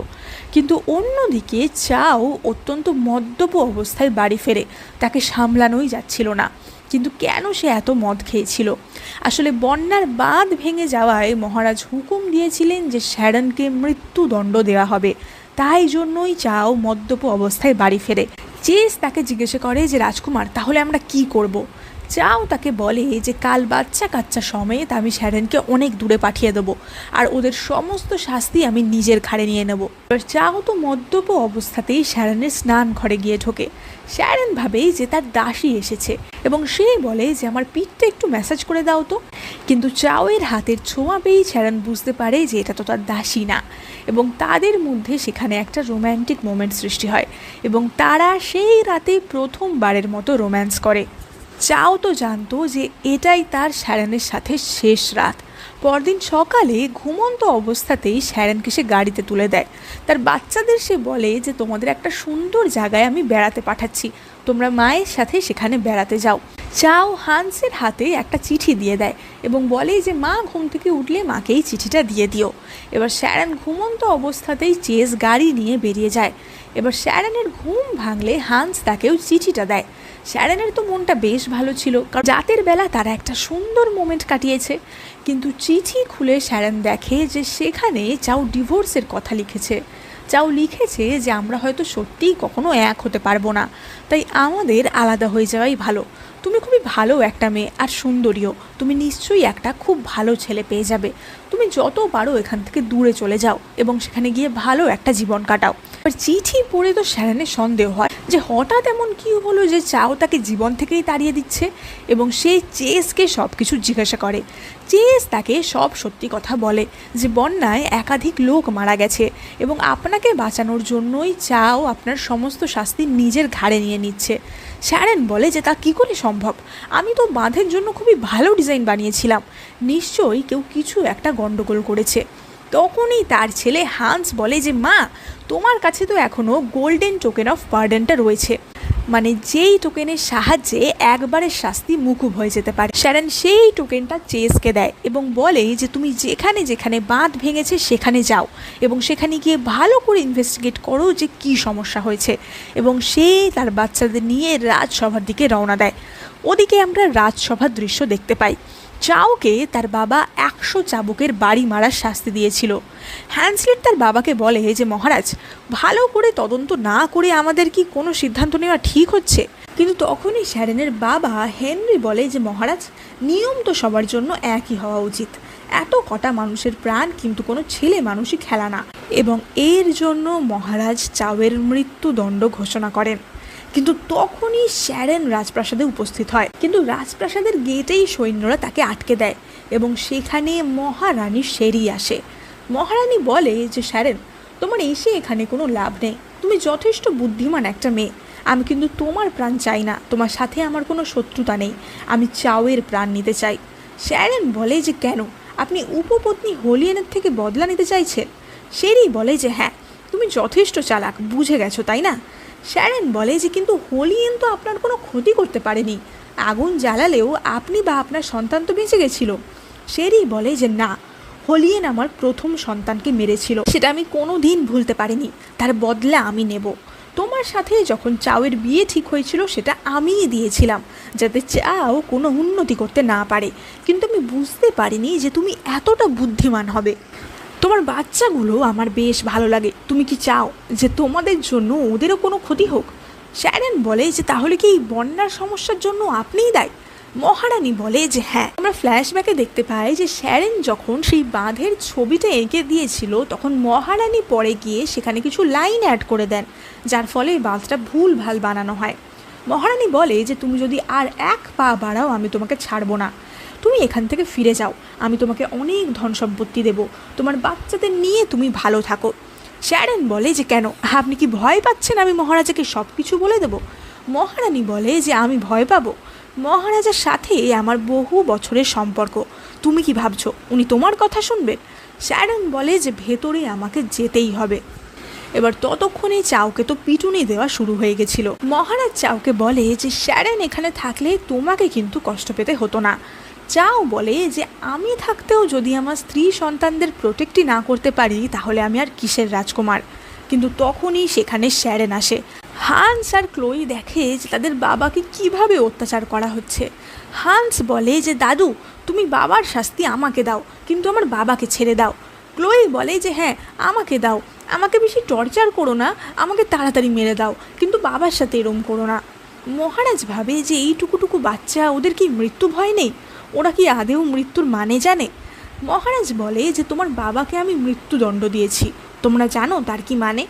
কিন্তু অন্যদিকে চাও অত্যন্ত মদ্যপ অবস্থায় বাড়ি ফেরে, তাকে সামলানোই যাচ্ছিল না। কিন্তু কেন সে এত মদ খেয়েছিল? আসলে বন্যার বাঁধ ভেঙে যাওয়ায় মহারাজ হুকুম দিয়েছিলেন যে শ্যারনকে মৃত্যুদণ্ড দেওয়া হবে, তাই জন্যই চাও মদ্যপ অবস্থায় বাড়ি ফেরে। চেস তাকে জিজ্ঞাসা করে যে রাজকুমার, তাহলে আমরা কি করব? চাও তাকে বলে যে কাল বাচ্চা কাচ্চা সমেত আমি শ্যারনকে অনেক দূরে পাঠিয়ে দেবো আর ওদের সমস্ত শাস্তি আমি নিজের ঘাড়ে নিয়ে নেব। এবার চাও তো মদ্যপ অবস্থাতেই শ্যারনের স্নান ঘরে গিয়ে ঢোকে। শ্যারন ভাবে যে তার দাসী এসেছে এবং সে বলে যে আমার পিঠটা একটু ম্যাসাজ করে দাও তো। কিন্তু চাওয়ের হাতের ছোঁয়া পেয়েই শ্যারন বুঝতে পারে যে এটা তো তার দাসী না এবং তাদের মধ্যে সেখানে একটা রোম্যান্টিক মোমেন্ট সৃষ্টি হয় এবং তারা সেই রাতে প্রথমবারের মতো রোম্যান্স করে। চাও তো জানতো যে এটাই তার শ্যারনের সাথে শেষ রাত। পরদিন সকালে ঘুমন্ত অবস্থাতেই শ্যারনকে সে গাড়িতে তুলে দেয়। তার বাচ্চাদের সে বলে যে তোমাদের একটা সুন্দর জায়গায় আমি বেড়াতে পাঠাচ্ছি, তোমরা মায়ের সাথে সেখানে বেড়াতে যাও। চাও হান্সের হাতে একটা চিঠি দিয়ে দেয় এবং বলে যে মা ঘুম থেকে উঠলে মাকেই চিঠিটা দিয়ে দিও। এবার শ্যারন ঘুমন্ত অবস্থাতেই চেস গাড়ি নিয়ে বেরিয়ে যায়। এবার শ্যারনের ঘুম ভাঙলে হান্স তাকেও চিঠিটা দেয়। শ্যারনের তো মনটা বেশ ভালো ছিল, কারণ রাতের বেলা তারা একটা সুন্দর মোমেন্ট কাটিয়েছে। কিন্তু চিঠি খুলে শ্যারন দেখে যে সেখানে চাও ডিভোর্সের কথা লিখেছে। চাও লিখেছে যে আমরা হয়তো সত্যিই কখনো এক হতে পারবো না, তাই আমাদের আলাদা হয়ে যাওয়াই ভালো। তুমি খুবই ভালো একটা মেয়ে আর সুন্দরীও, তুমি নিশ্চয়ই একটা খুব ভালো ছেলে পেয়ে যাবে। তুমি যত পারো এখান থেকে দূরে চলে যাও এবং সেখানে গিয়ে ভালো একটা জীবন কাটাও। আর চিঠি পড়ে তো শ্যারনের সন্দেহ হয় যে হঠাৎ এমন কী হলো যে চাও তাকে জীবন থেকেই তাড়িয়ে দিচ্ছে এবং সে চেসকে সব কিছু জিজ্ঞাসা করে। চেস তাকে সব সত্যি কথা বলে যে বন্যায় একাধিক লোক মারা গেছে এবং আপনাকে বাঁচানোর জন্যই চাও আপনার সমস্ত শাস্তি নিজের ঘাড়ে নিয়ে নিচ্ছে। শ্যারন বলে যে তা কী করে সম্ভব? আমি তো বাঁধের জন্য খুবই ভালো ডিজাইন বানিয়েছিলাম, নিশ্চয়ই কেউ কিছু একটা গণ্ডগোল করেছে। তখনই তার ছেলে হান্স বলে যে মা, তোমার কাছে তো এখনও গোল্ডেন টোকেন অফ পার্ডনটা রয়েছে, মানে যেই টোকেনের সাহায্যে একবারের শাস্তি মুকুব হয়ে যেতে পারে। শ্যারন সেই টোকেনটা চেসকে দেয় এবং বলে যে তুমি যেখানে যেখানে বাঁধ ভেঙেছে সেখানে যাও এবং সেখানে গিয়ে ভালো করে ইনভেস্টিগেট করো যে কী সমস্যা হয়েছে। এবং সে তার বাচ্চাদের নিয়ে রাজসভার দিকে রওনা দেয়। ওদিকে আমরা রাজসভার দৃশ্য দেখতে পাই। চাওকে তার বাবা 100 চাবুকের বাড়ি মারার শাস্তি দিয়েছিল। হ্যান্সলেট তার বাবাকে বলে যে মহারাজ, ভালো করে তদন্ত না করে আমাদের কি কোনো সিদ্ধান্ত নেওয়া ঠিক হচ্ছে? কিন্তু তখনই শ্যারনের বাবা হেনরি বলে যে মহারাজ, নিয়ম তো সবার জন্য একই হওয়া উচিত। এত কটা মানুষের প্রাণ কিন্তু কোনো ছেলে মানুষই খেলা না। এবং এর জন্য মহারাজ চাওয়ের মৃত্যুদণ্ড ঘোষণা করেন। কিন্তু তখনই শ্যারন রাজপ্রাসাদে উপস্থিত হয়, কিন্তু রাজপ্রাসাদের গেটেই সৈন্যরা তাকে আটকে দেয় এবং সেখানে মহারানী শেরি আসে। মহারানী বলে যে শ্যারন, তোমার এসে এখানে কোনো লাভ নেই, তুমি যথেষ্ট বুদ্ধিমান একটা মেয়ে। আমি কিন্তু তোমার প্রাণ চাই না, তোমার সাথে আমার কোনো শত্রুতা নেই, আমি চাওয়ের প্রাণ নিতে চাই। শ্যারন বলে যে কেন, আপনি উপপত্নী হোলিয়েনের থেকে বদলা নিতে চাইছেন? শেরি বলে যে হ্যাঁ, তুমি যথেষ্ট চালাক, বুঝে গেছো তাই না? শ্যারন বলে যে কিন্তু হোলিয়েন তো আপনার কোনো ক্ষতি করতে পারেনি, আগুন জ্বালালেও আপনি বা আপনার সন্তান তো বেঁচে গেছিল। শেরি বলে যে না, হোলিয়েন আমার প্রথম সন্তানকে মেরেছিল, সেটা আমি কোনো দিন ভুলতে পারিনি, তার বদলা আমি নেব। তোমার সাথে যখন চাওয়ের বিয়ে ঠিক হয়েছিল সেটা আমিই দিয়েছিলাম, যাতে চাও কোনো উন্নতি করতে না পারে, কিন্তু আমি বুঝতে পারিনি যে তুমি এতটা বুদ্ধিমান হবে। তোমার বাচ্চাগুলো আমার বেশ ভালো লাগে, তুমি কি চাও যে তোমাদের জন্য ওদেরও কোনো ক্ষতি হোক? শ্যারন বলে যে তাহলে কি এই বন্যার সমস্যার জন্য আপনিই দায়ী? মহারানী বলে যে হ্যাঁ। আমরা ফ্ল্যাশব্যাকে দেখতে পাই যে শ্যারন যখন সেই বাঁধের ছবিটা এঁকে দিয়েছিল তখন মহারানী পরে গিয়ে সেখানে কিছু লাইন অ্যাড করে দেন, যার ফলে বাঁধটা ভুল ভাল বানানো হয়। মহারানী বলে যে তুমি যদি আর এক পা বাড়াও আমি তোমাকে ছাড়বো না, তুমি এখান থেকে ফিরে যাও, আমি তোমাকে অনেক ধন সম্পত্তি দেবো, তোমার বাচ্চাদের নিয়ে তুমি ভালো থাকো। শ্যারন বলে যে কেন, আপনি কি ভয় পাচ্ছেন আমি মহারাজাকে সব কিছু বলে দেব? মহারানী বলে যে আমি ভয় পাবো? মহারাজার সাথে আমার বহু বছরের সম্পর্ক, তুমি কি ভাবছো উনি তোমার কথা শুনবেন? শ্যারন বলে যে ভেতরে আমাকে যেতেই হবে। এবার ততক্ষণে চাওকে তো পিটুনি দেওয়া শুরু হয়ে গেছিল। মহারাজ চাওকে বলে যে শ্যারন এখানে থাকলে তোমাকে কিন্তু কষ্ট পেতে হতো না। চাও বলে যে আমি থাকতেও যদি আমার স্ত্রী সন্তানদের প্রোটেক্টই না করতে পারি তাহলে আমি আর কিসের রাজকুমার? কিন্তু তখনই সেখানে শ্যারন আসে। হান্স আর ক্লোই দেখে যে তাদের বাবাকে কিভাবে অত্যাচার করা হচ্ছে। হান্স বলে যে দাদু, তুমি বাবার শাস্তি আমাকে দাও, কিন্তু আমার বাবাকে ছেড়ে দাও। ক্লোই বলে যে হ্যাঁ, আমাকে দাও, আমাকে বেশি টর্চার করো না, আমাকে তাড়াতাড়ি মেরে দাও, কিন্তু বাবার সাথে এরম করো না। মহারাজ ভাবে যে এইটুকুটুকু বাচ্চা, ওদের কি মৃত্যু ভয় নেই? ওরা কি আদেও মৃত্যুর মানে জানে? মহারাজ বলে যে তোমার বাবাকে আমি মৃত্যুদণ্ড দিয়েছি, তোমরা জানো তার কি মানে?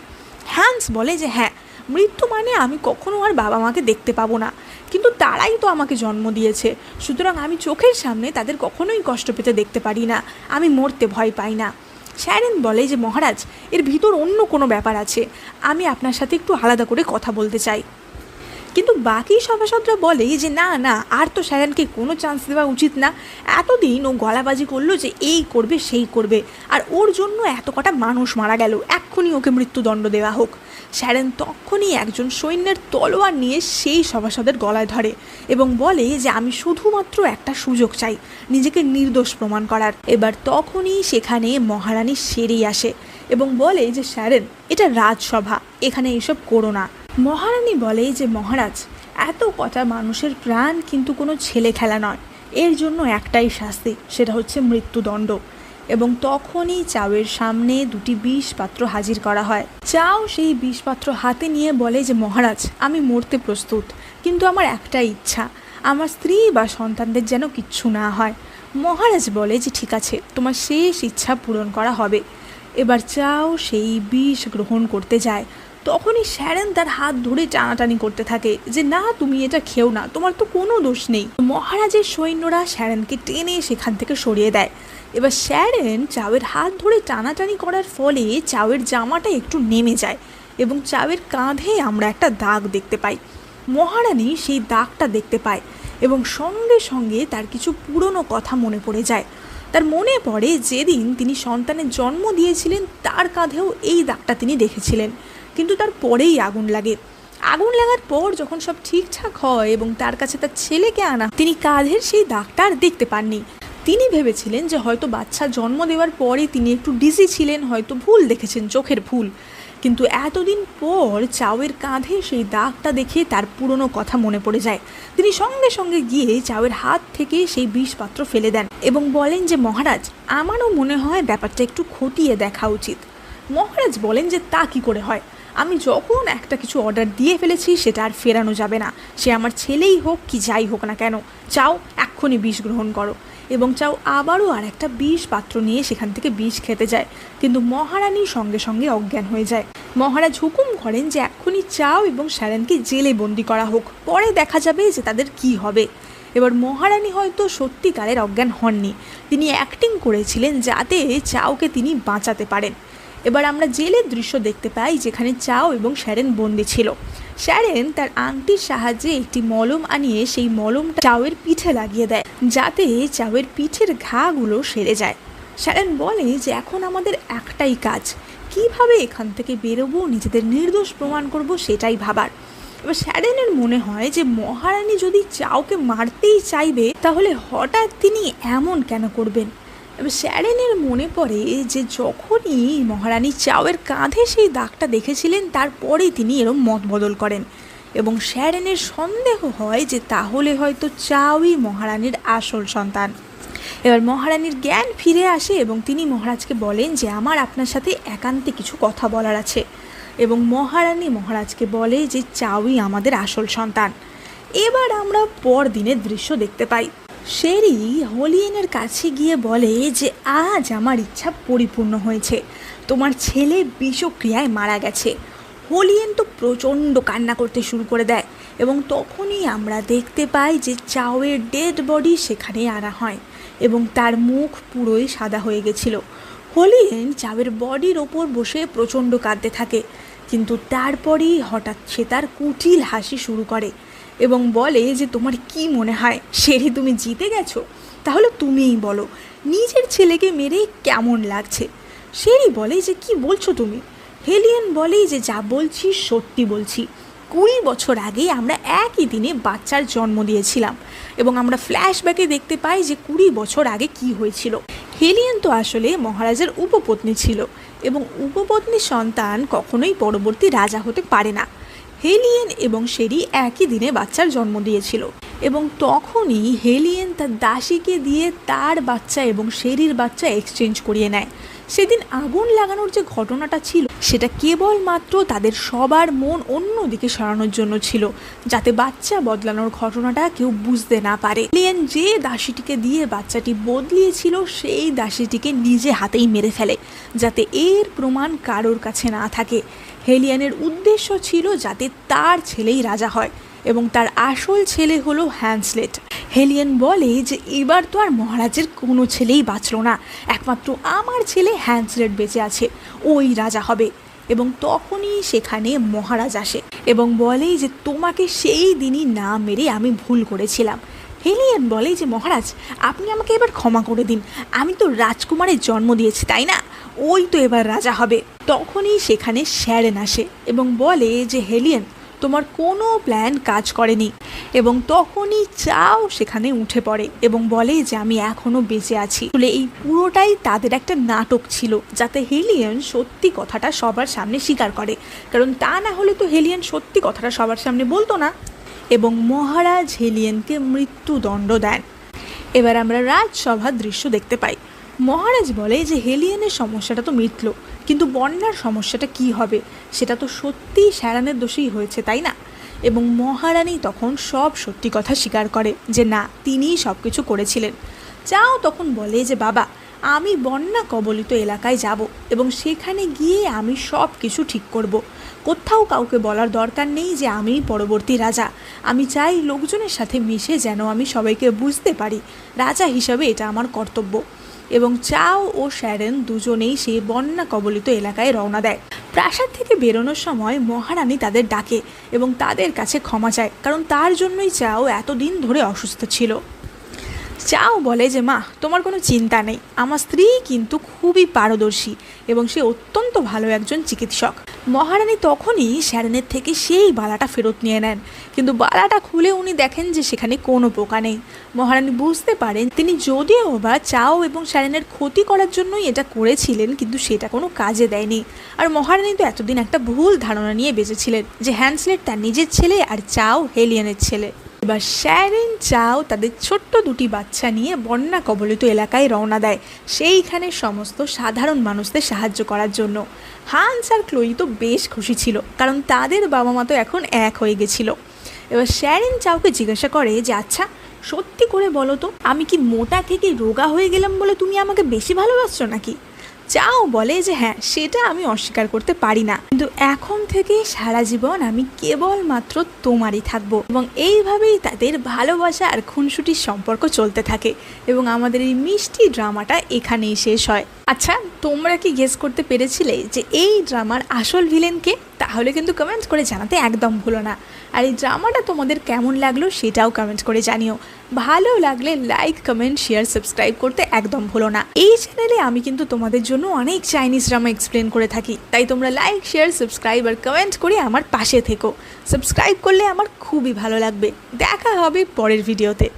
হ্যান্স বলে যে হ্যাঁ, মৃত্যু মানে আমি কখনো আর বাবা মাকে দেখতে পাবো না, কিন্তু তারাই তো আমাকে জন্ম দিয়েছে, সুতরাং আমি চোখের সামনে তাদের কখনোই কষ্ট পেতে দেখতে পারি না, আমি মরতে ভয় পাই না। শ্যারন বলে যে মহারাজ, এর ভিতর অন্য কোনো ব্যাপার আছে, আমি আপনার সাথে একটু আলাদা করে কথা বলতে চাই। কিন্তু বাকি সভাসদরা বলে যে না না, আর তো শ্যারনকে কোনো চান্স দেওয়া উচিত না, এতদিন ও গলাবাজি করলো যে এই করবে সেই করবে, আর ওর জন্য এত কটা মানুষ মারা গেল, এক্ষুনি ওকে মৃত্যুদণ্ড দেওয়া হোক। শ্যারন তখনই একজন সৈন্যের তলোয়ার নিয়ে সেই সভাসদের গলায় ধরে এবং বলে যে আমি শুধুমাত্র একটা সুযোগ চাই নিজেকে নির্দোষ প্রমাণ করার। এবার তখনই সেখানে মহারানী শেরি আসে এবং বলে যে শ্যারন, এটা রাজসভা, এখানে এসব করো না। মহারানী বলে যে মহারাজ, এত কটা মানুষের প্রাণ কিন্তু কোনো ছেলে খেলা নয়, এর জন্য একটাই শাস্তি, সেটা হচ্ছে মৃত্যুদণ্ড। এবং তখনই চাওয়ের সামনে দুটি বিষ পাত্র হাজির করা হয়। চাও সেই বিষ পাত্র হাতে নিয়ে বলে যে মহারাজ, আমি মরতে প্রস্তুত, কিন্তু আমার একটাই ইচ্ছা, আমার স্ত্রী বা সন্তানদের যেন কিচ্ছু না হয়। মহারাজ বলে যে ঠিক আছে, তোমার শেষ ইচ্ছা পূরণ করা হবে। এবার চাও সেই বিষ গ্রহণ করতে যায়, তখনই শ্যারন তার হাত ধরে টানাটানি করতে থাকে যে না, তুমি এটা খেও না, তোমার তো কোনো দোষ নেই। মহারাজের সৈন্যরা শ্যারনকে টেনে সেখান থেকে সরিয়ে দেয়। এবার শ্যারন চাওয়ের হাত ধরে টানাটানি করার ফলে চাওয়ের জামাটা একটু নেমে যায় এবং চাওয়ের কাঁধে আমরা একটা দাগ দেখতে পাই। মহারানী সেই দাগটা দেখতে পায় এবং সঙ্গে সঙ্গে তার কিছু পুরনো কথা মনে পড়ে যায়। তার মনে পড়ে যেদিন তিনি সন্তানের জন্ম দিয়েছিলেন তার কাঁধেও এই দাগটা তিনি দেখেছিলেন, কিন্তু তার পরেই আগুন লাগে। আগুন লাগার পর যখন সব ঠিকঠাক হয় এবং তার কাছে তার ছেলেকে আনা, তিনি কাঁধের সেই দাগটা আর দেখতে পাননি। তিনি ভেবেছিলেন যে হয়তো বাচ্চা জন্ম দেওয়ার পরে তিনি একটু ডিজি ছিলেন, হয়তো ভুল দেখেছেন, চোখের ভুল। কিন্তু এতদিন পর চাওয়ের কাঁধে সেই দাগটা দেখে তার পুরনো কথা মনে পড়ে যায়। তিনি সঙ্গে সঙ্গে গিয়ে চাওয়ের হাত থেকে সেই বিষপাত্র ফেলে দেন এবং বলেন যে মহারাজ, আমারও মনে হয় ব্যাপারটা একটু খতিয়ে দেখা উচিত। মহারাজ বলেন যে তা কি করে হয়, আমি যখন একটা কিছু অর্ডার দিয়ে ফেলেছি সেটা আর ফেরানো যাবে না, সে আমার ছেলেই হোক কি যাই হোক না কেন, চাও এক্ষুনি বিষ গ্রহণ করো। এবং চাও আবারও আর একটা বিষ পাত্র নিয়ে সেখান থেকে বিষ খেতে যায়, কিন্তু মহারানী সঙ্গে সঙ্গে অজ্ঞান হয়ে যায়। মহারাজ হুকুম করেন যে এক্ষুনি চাও এবং শ্যারনকে জেলে বন্দি করা হোক, পরে দেখা যাবে যে তাদের কি হবে। এবার মহারানী হয়তো সত্যিকারের অজ্ঞান হননি, তিনি অ্যাক্টিং করেছিলেন যাতে চাওকে তিনি বাঁচাতে পারেন। এবার আমরা জেলের দৃশ্য দেখতে পাই, যেখানে চাও এবং শ্যারেন বন্দি ছিল। শ্যারেন তার আংটির সাহায্যে একটি মলম আনিয়ে সেই মলমটা চাওয়ের পিঠে লাগিয়ে দেয়, যাতে চাওয়ের পিঠের ঘাগুলো সেরে যায়। শ্যারেন বলে যে এখন আমাদের একটাই কাজ, কিভাবে এখান থেকে বেরোবো, নিজেদের নির্দোষ প্রমাণ করব, সেটাই ভাবার। এবার শ্যারেনের মনে হয় যে মহারানী যদি চাওকে মারতেই চাইবে, তাহলে হঠাৎ তিনি এমন কেন করবেন। এবার শ্যারেনের মনে পড়ে যে যখনই মহারানী চাওয়ের কাঁধে সেই দাগটা দেখেছিলেন, তারপরেই তিনি এরম মত বদল করেন, এবং শ্যারেনের সন্দেহ হয় যে তাহলে হয়তো চাওই মহারানীর আসল সন্তান। এবার মহারানীর জ্ঞান ফিরে আসে এবং তিনি মহারাজকে বলেন যে আমার আপনার সাথে একান্তে কিছু কথা বলার আছে, এবং মহারানী মহারাজকে বলে যে চাওই আমাদের আসল সন্তান। এবার আমরা পরদিনের দৃশ্য দেখতে পাই। শেরি হোলিয়েনের কাছে গিয়ে বলে যে আজ আমার ইচ্ছা পরিপূর্ণ হয়েছে, তোমার ছেলে বিষক্রিয়ায় মারা গেছে। হোলিয়েন তো প্রচণ্ড কান্না করতে শুরু করে দেয়, এবং তখনই আমরা দেখতে পাই যে চাওয়ের ডেড বডি সেখানে আনা হয় এবং তার মুখ পুরোই সাদা হয়ে গেছিল। হোলিয়েন চাওয়ের বডির ওপর বসে প্রচণ্ড কাঁদতে থাকে, কিন্তু তারপরেই হঠাৎ সে তার কুটিল হাসি শুরু করে এবং বলে যে তোমার কি মনে হয় শেরি, তুমি জিতে গেছো? তাহলে তুমিই বলো নিজের ছেলেকে মেরে কেমন লাগছে। শেরি বলে যে কি বলছো তুমি? হেলিয়েন বলে যে যা বলছি সত্যি বলছি। 20 বছর আগে আমরা একই দিনে বাচ্চার জন্ম দিয়েছিলাম, এবং আমরা ফ্ল্যাশব্যাকে দেখতে পাই যে 20 বছর আগে কি হয়েছিল। হেলিয়েন তো আসলে মহারাজের উপপত্নী ছিল, এবং উপপত্নীর সন্তান কখনোই পরবর্তী রাজা হতে পারে না। হেলিয়েন এবং শেরি একই দিনে বাচ্চার জন্ম দিয়েছিল, এবং তখনই হেলিয়েন তার দাসীকে দিয়ে তার বাচ্চা এবং শেরির বাচ্চা এক্সচেঞ্জ করিয়ে নেয়। সেদিন আগুন লাগানোর যে ঘটনাটা ছিল, সেটা কেবলমাত্র তাদের সবার মন অন্যদিকে সরানোর জন্য ছিল, যাতে বাচ্চা বদলানোর ঘটনাটা কেউ বুঝতে না পারে। হেলিয়েন যে দাসীটিকে দিয়ে বাচ্চাটি বদলিয়েছিল, সেই দাসীটিকে নিজে হাতেই মেরে ফেলে, যাতে এর প্রমাণ কারোর কাছে না থাকে। হেলিয়ানের উদ্দেশ্য ছিল যাতে তার ছেলেই রাজা হয়, এবং তার আসল ছেলে হলো হ্যান্সলেট। হেলিয়েন বলে যে এবার তো আর মহারাজের কোনো ছেলেই বাঁচল না, একমাত্র আমার ছেলে হ্যান্সলেট বেঁচে আছে, ওই রাজা হবে। এবং তখনই সেখানে মহারাজ আসে এবং বলে যে তোমাকে সেই দিনই না মেরে আমি ভুল করেছিলাম। হেলিয়েন বলে যে মহারাজ, আপনি আমাকে এবার ক্ষমা করে দিন, আমি তো রাজকুমারের জন্ম দিয়েছি, তাই না? ওই তো এবার রাজা হবে। তখনই সেখানে শ্যারেন আসে এবং বলে যে হেলিয়েন, তোমার কোনো প্ল্যান কাজ করেনি। এবং তখনই চাও সেখানে উঠে পড়ে এবং বলে যে আমি এখনও বেঁচে আছি। আসলে এই পুরোটাই তাদের একটা নাটক ছিল, যাতে হেলিয়েন সত্যি কথাটা সবার সামনে স্বীকার করে, কারণ তা না হলে তো হেলিয়েন সত্যি কথাটা সবার সামনে বলতো না। এবং মহারাজ হেলিয়েনকে মৃত্যুদণ্ড দেন। এবার আমরা রাজসভার দৃশ্য দেখতে পাই। মহারাজ বলে যে হেলিয়েনের সমস্যাটা তো মিটল, কিন্তু বন্যার সমস্যাটা কি হবে? সেটা তো সত্যিই শ্যারানের দোষেই হয়েছে, তাই না? এবং মহারানী তখন সব সত্যি কথা স্বীকার করে যে না, তিনিই সব কিছু করেছিলেন। চাও তখন বলে যে বাবা, আমি বন্যা কবলিত এলাকায় যাব এবং সেখানে গিয়ে আমি সব কিছু ঠিক করব। কোথাও কাউকে বলার দরকার নেই যে আমিই পরবর্তী রাজা। আমি চাই লোকজনের সাথে মিশে যেন আমি সবাইকে বুঝতে পারি রাজা হিসাবে এটা আমার কর্তব্য। এবং চাও ও শ্যারেন দুজনেই সেই বন্যা কবলিত এলাকায় রওনা দেয়। প্রাসাদ থেকে বেরোনোর সময় মহারানী তাদের ডাকে এবং তাদের কাছে ক্ষমা চায়, কারণ তার জন্যই চাও এতদিন ধরে অসুস্থ ছিল। চাও বলে যে মা, তোমার কোনো চিন্তা নেই, আমার স্ত্রী কিন্তু খুবই পারদর্শী এবং সে অত্যন্ত ভালো একজন চিকিৎসক। মহারানী তখনই শ্যারেনের থেকে সেই বালাটা ফেরত নিয়ে নেন, কিন্তু বালাটা খুলে উনি দেখেন যে সেখানে কোনো পোকা নেই। মহারানী বুঝতে পারেন তিনি যদিও বা চাও এবং শ্যারেনের ক্ষতি করার জন্যই এটা করেছিলেন, কিন্তু সেটা কোনো কাজে দেয়নি। আর মহারানী তো এতদিন একটা ভুল ধারণা নিয়ে বেঁচেছিলেন যে হ্যান্সলেট তার নিজের ছেলে আর চাও হেলিয়েনের ছেলে। এবার শ্যারেন চাও তাদের ছোট্ট দুটি বাচ্চা নিয়ে বন্যা কবলিত এলাকায় রওনা দেয়, সেইখানে সমস্ত সাধারণ মানুষদের সাহায্য করার জন্য। হান্স আর ক্লোই তো বেশ খুশি ছিল, কারণ তাদের বাবা মা তো এখন এক হয়ে গেছিল। এবার শ্যারেন চাওকে জিজ্ঞাসা করে যে আচ্ছা, সত্যি করে বলো তো, আমি কি মোটা থেকে রোগা হয়ে গেলাম বলে তুমি আমাকে বেশি ভালোবাসছো নাকি? চাও বলে যে হ্যাঁ, সেটা আমি অস্বীকার করতে পারি না, কিন্তু এখন থেকে সারা জীবন আমি কেবলমাত্র তোমারই থাকবো। এবং এইভাবেই তাদের ভালোবাসা আর খুনসুটির সম্পর্ক চলতে থাকে এবং আমাদের এই মিষ্টি ড্রামাটা এখানেই শেষ হয়। আচ্ছা, তোমরা কি গেস করতে পেরেছিলে যে এই ড্রামার আসল ভিলেন কে? তাহলে কিন্তু কমেন্ট করে জানাতে একদম ভুলো না। আর এই ড্রামাটা তোমাদের কেমন লাগলো সেটাও কমেন্ট করে জানিও। ভালো লাগলে লাইক, কমেন্ট, শেয়ার, সাবস্ক্রাইব করতে একদম ভুলো না। এই চ্যানেলে আমি কিন্তু তোমাদের জন্য অনেক চাইনিজ ড্রামা এক্সপ্লেন করে থাকি, তাই তোমরা লাইক, শেয়ার, সাবস্ক্রাইব আর কমেন্ট করে আমার পাশে থেকো। সাবস্ক্রাইব করলে আমার খুবই ভালো লাগবে। দেখা হবে পরের ভিডিওতে।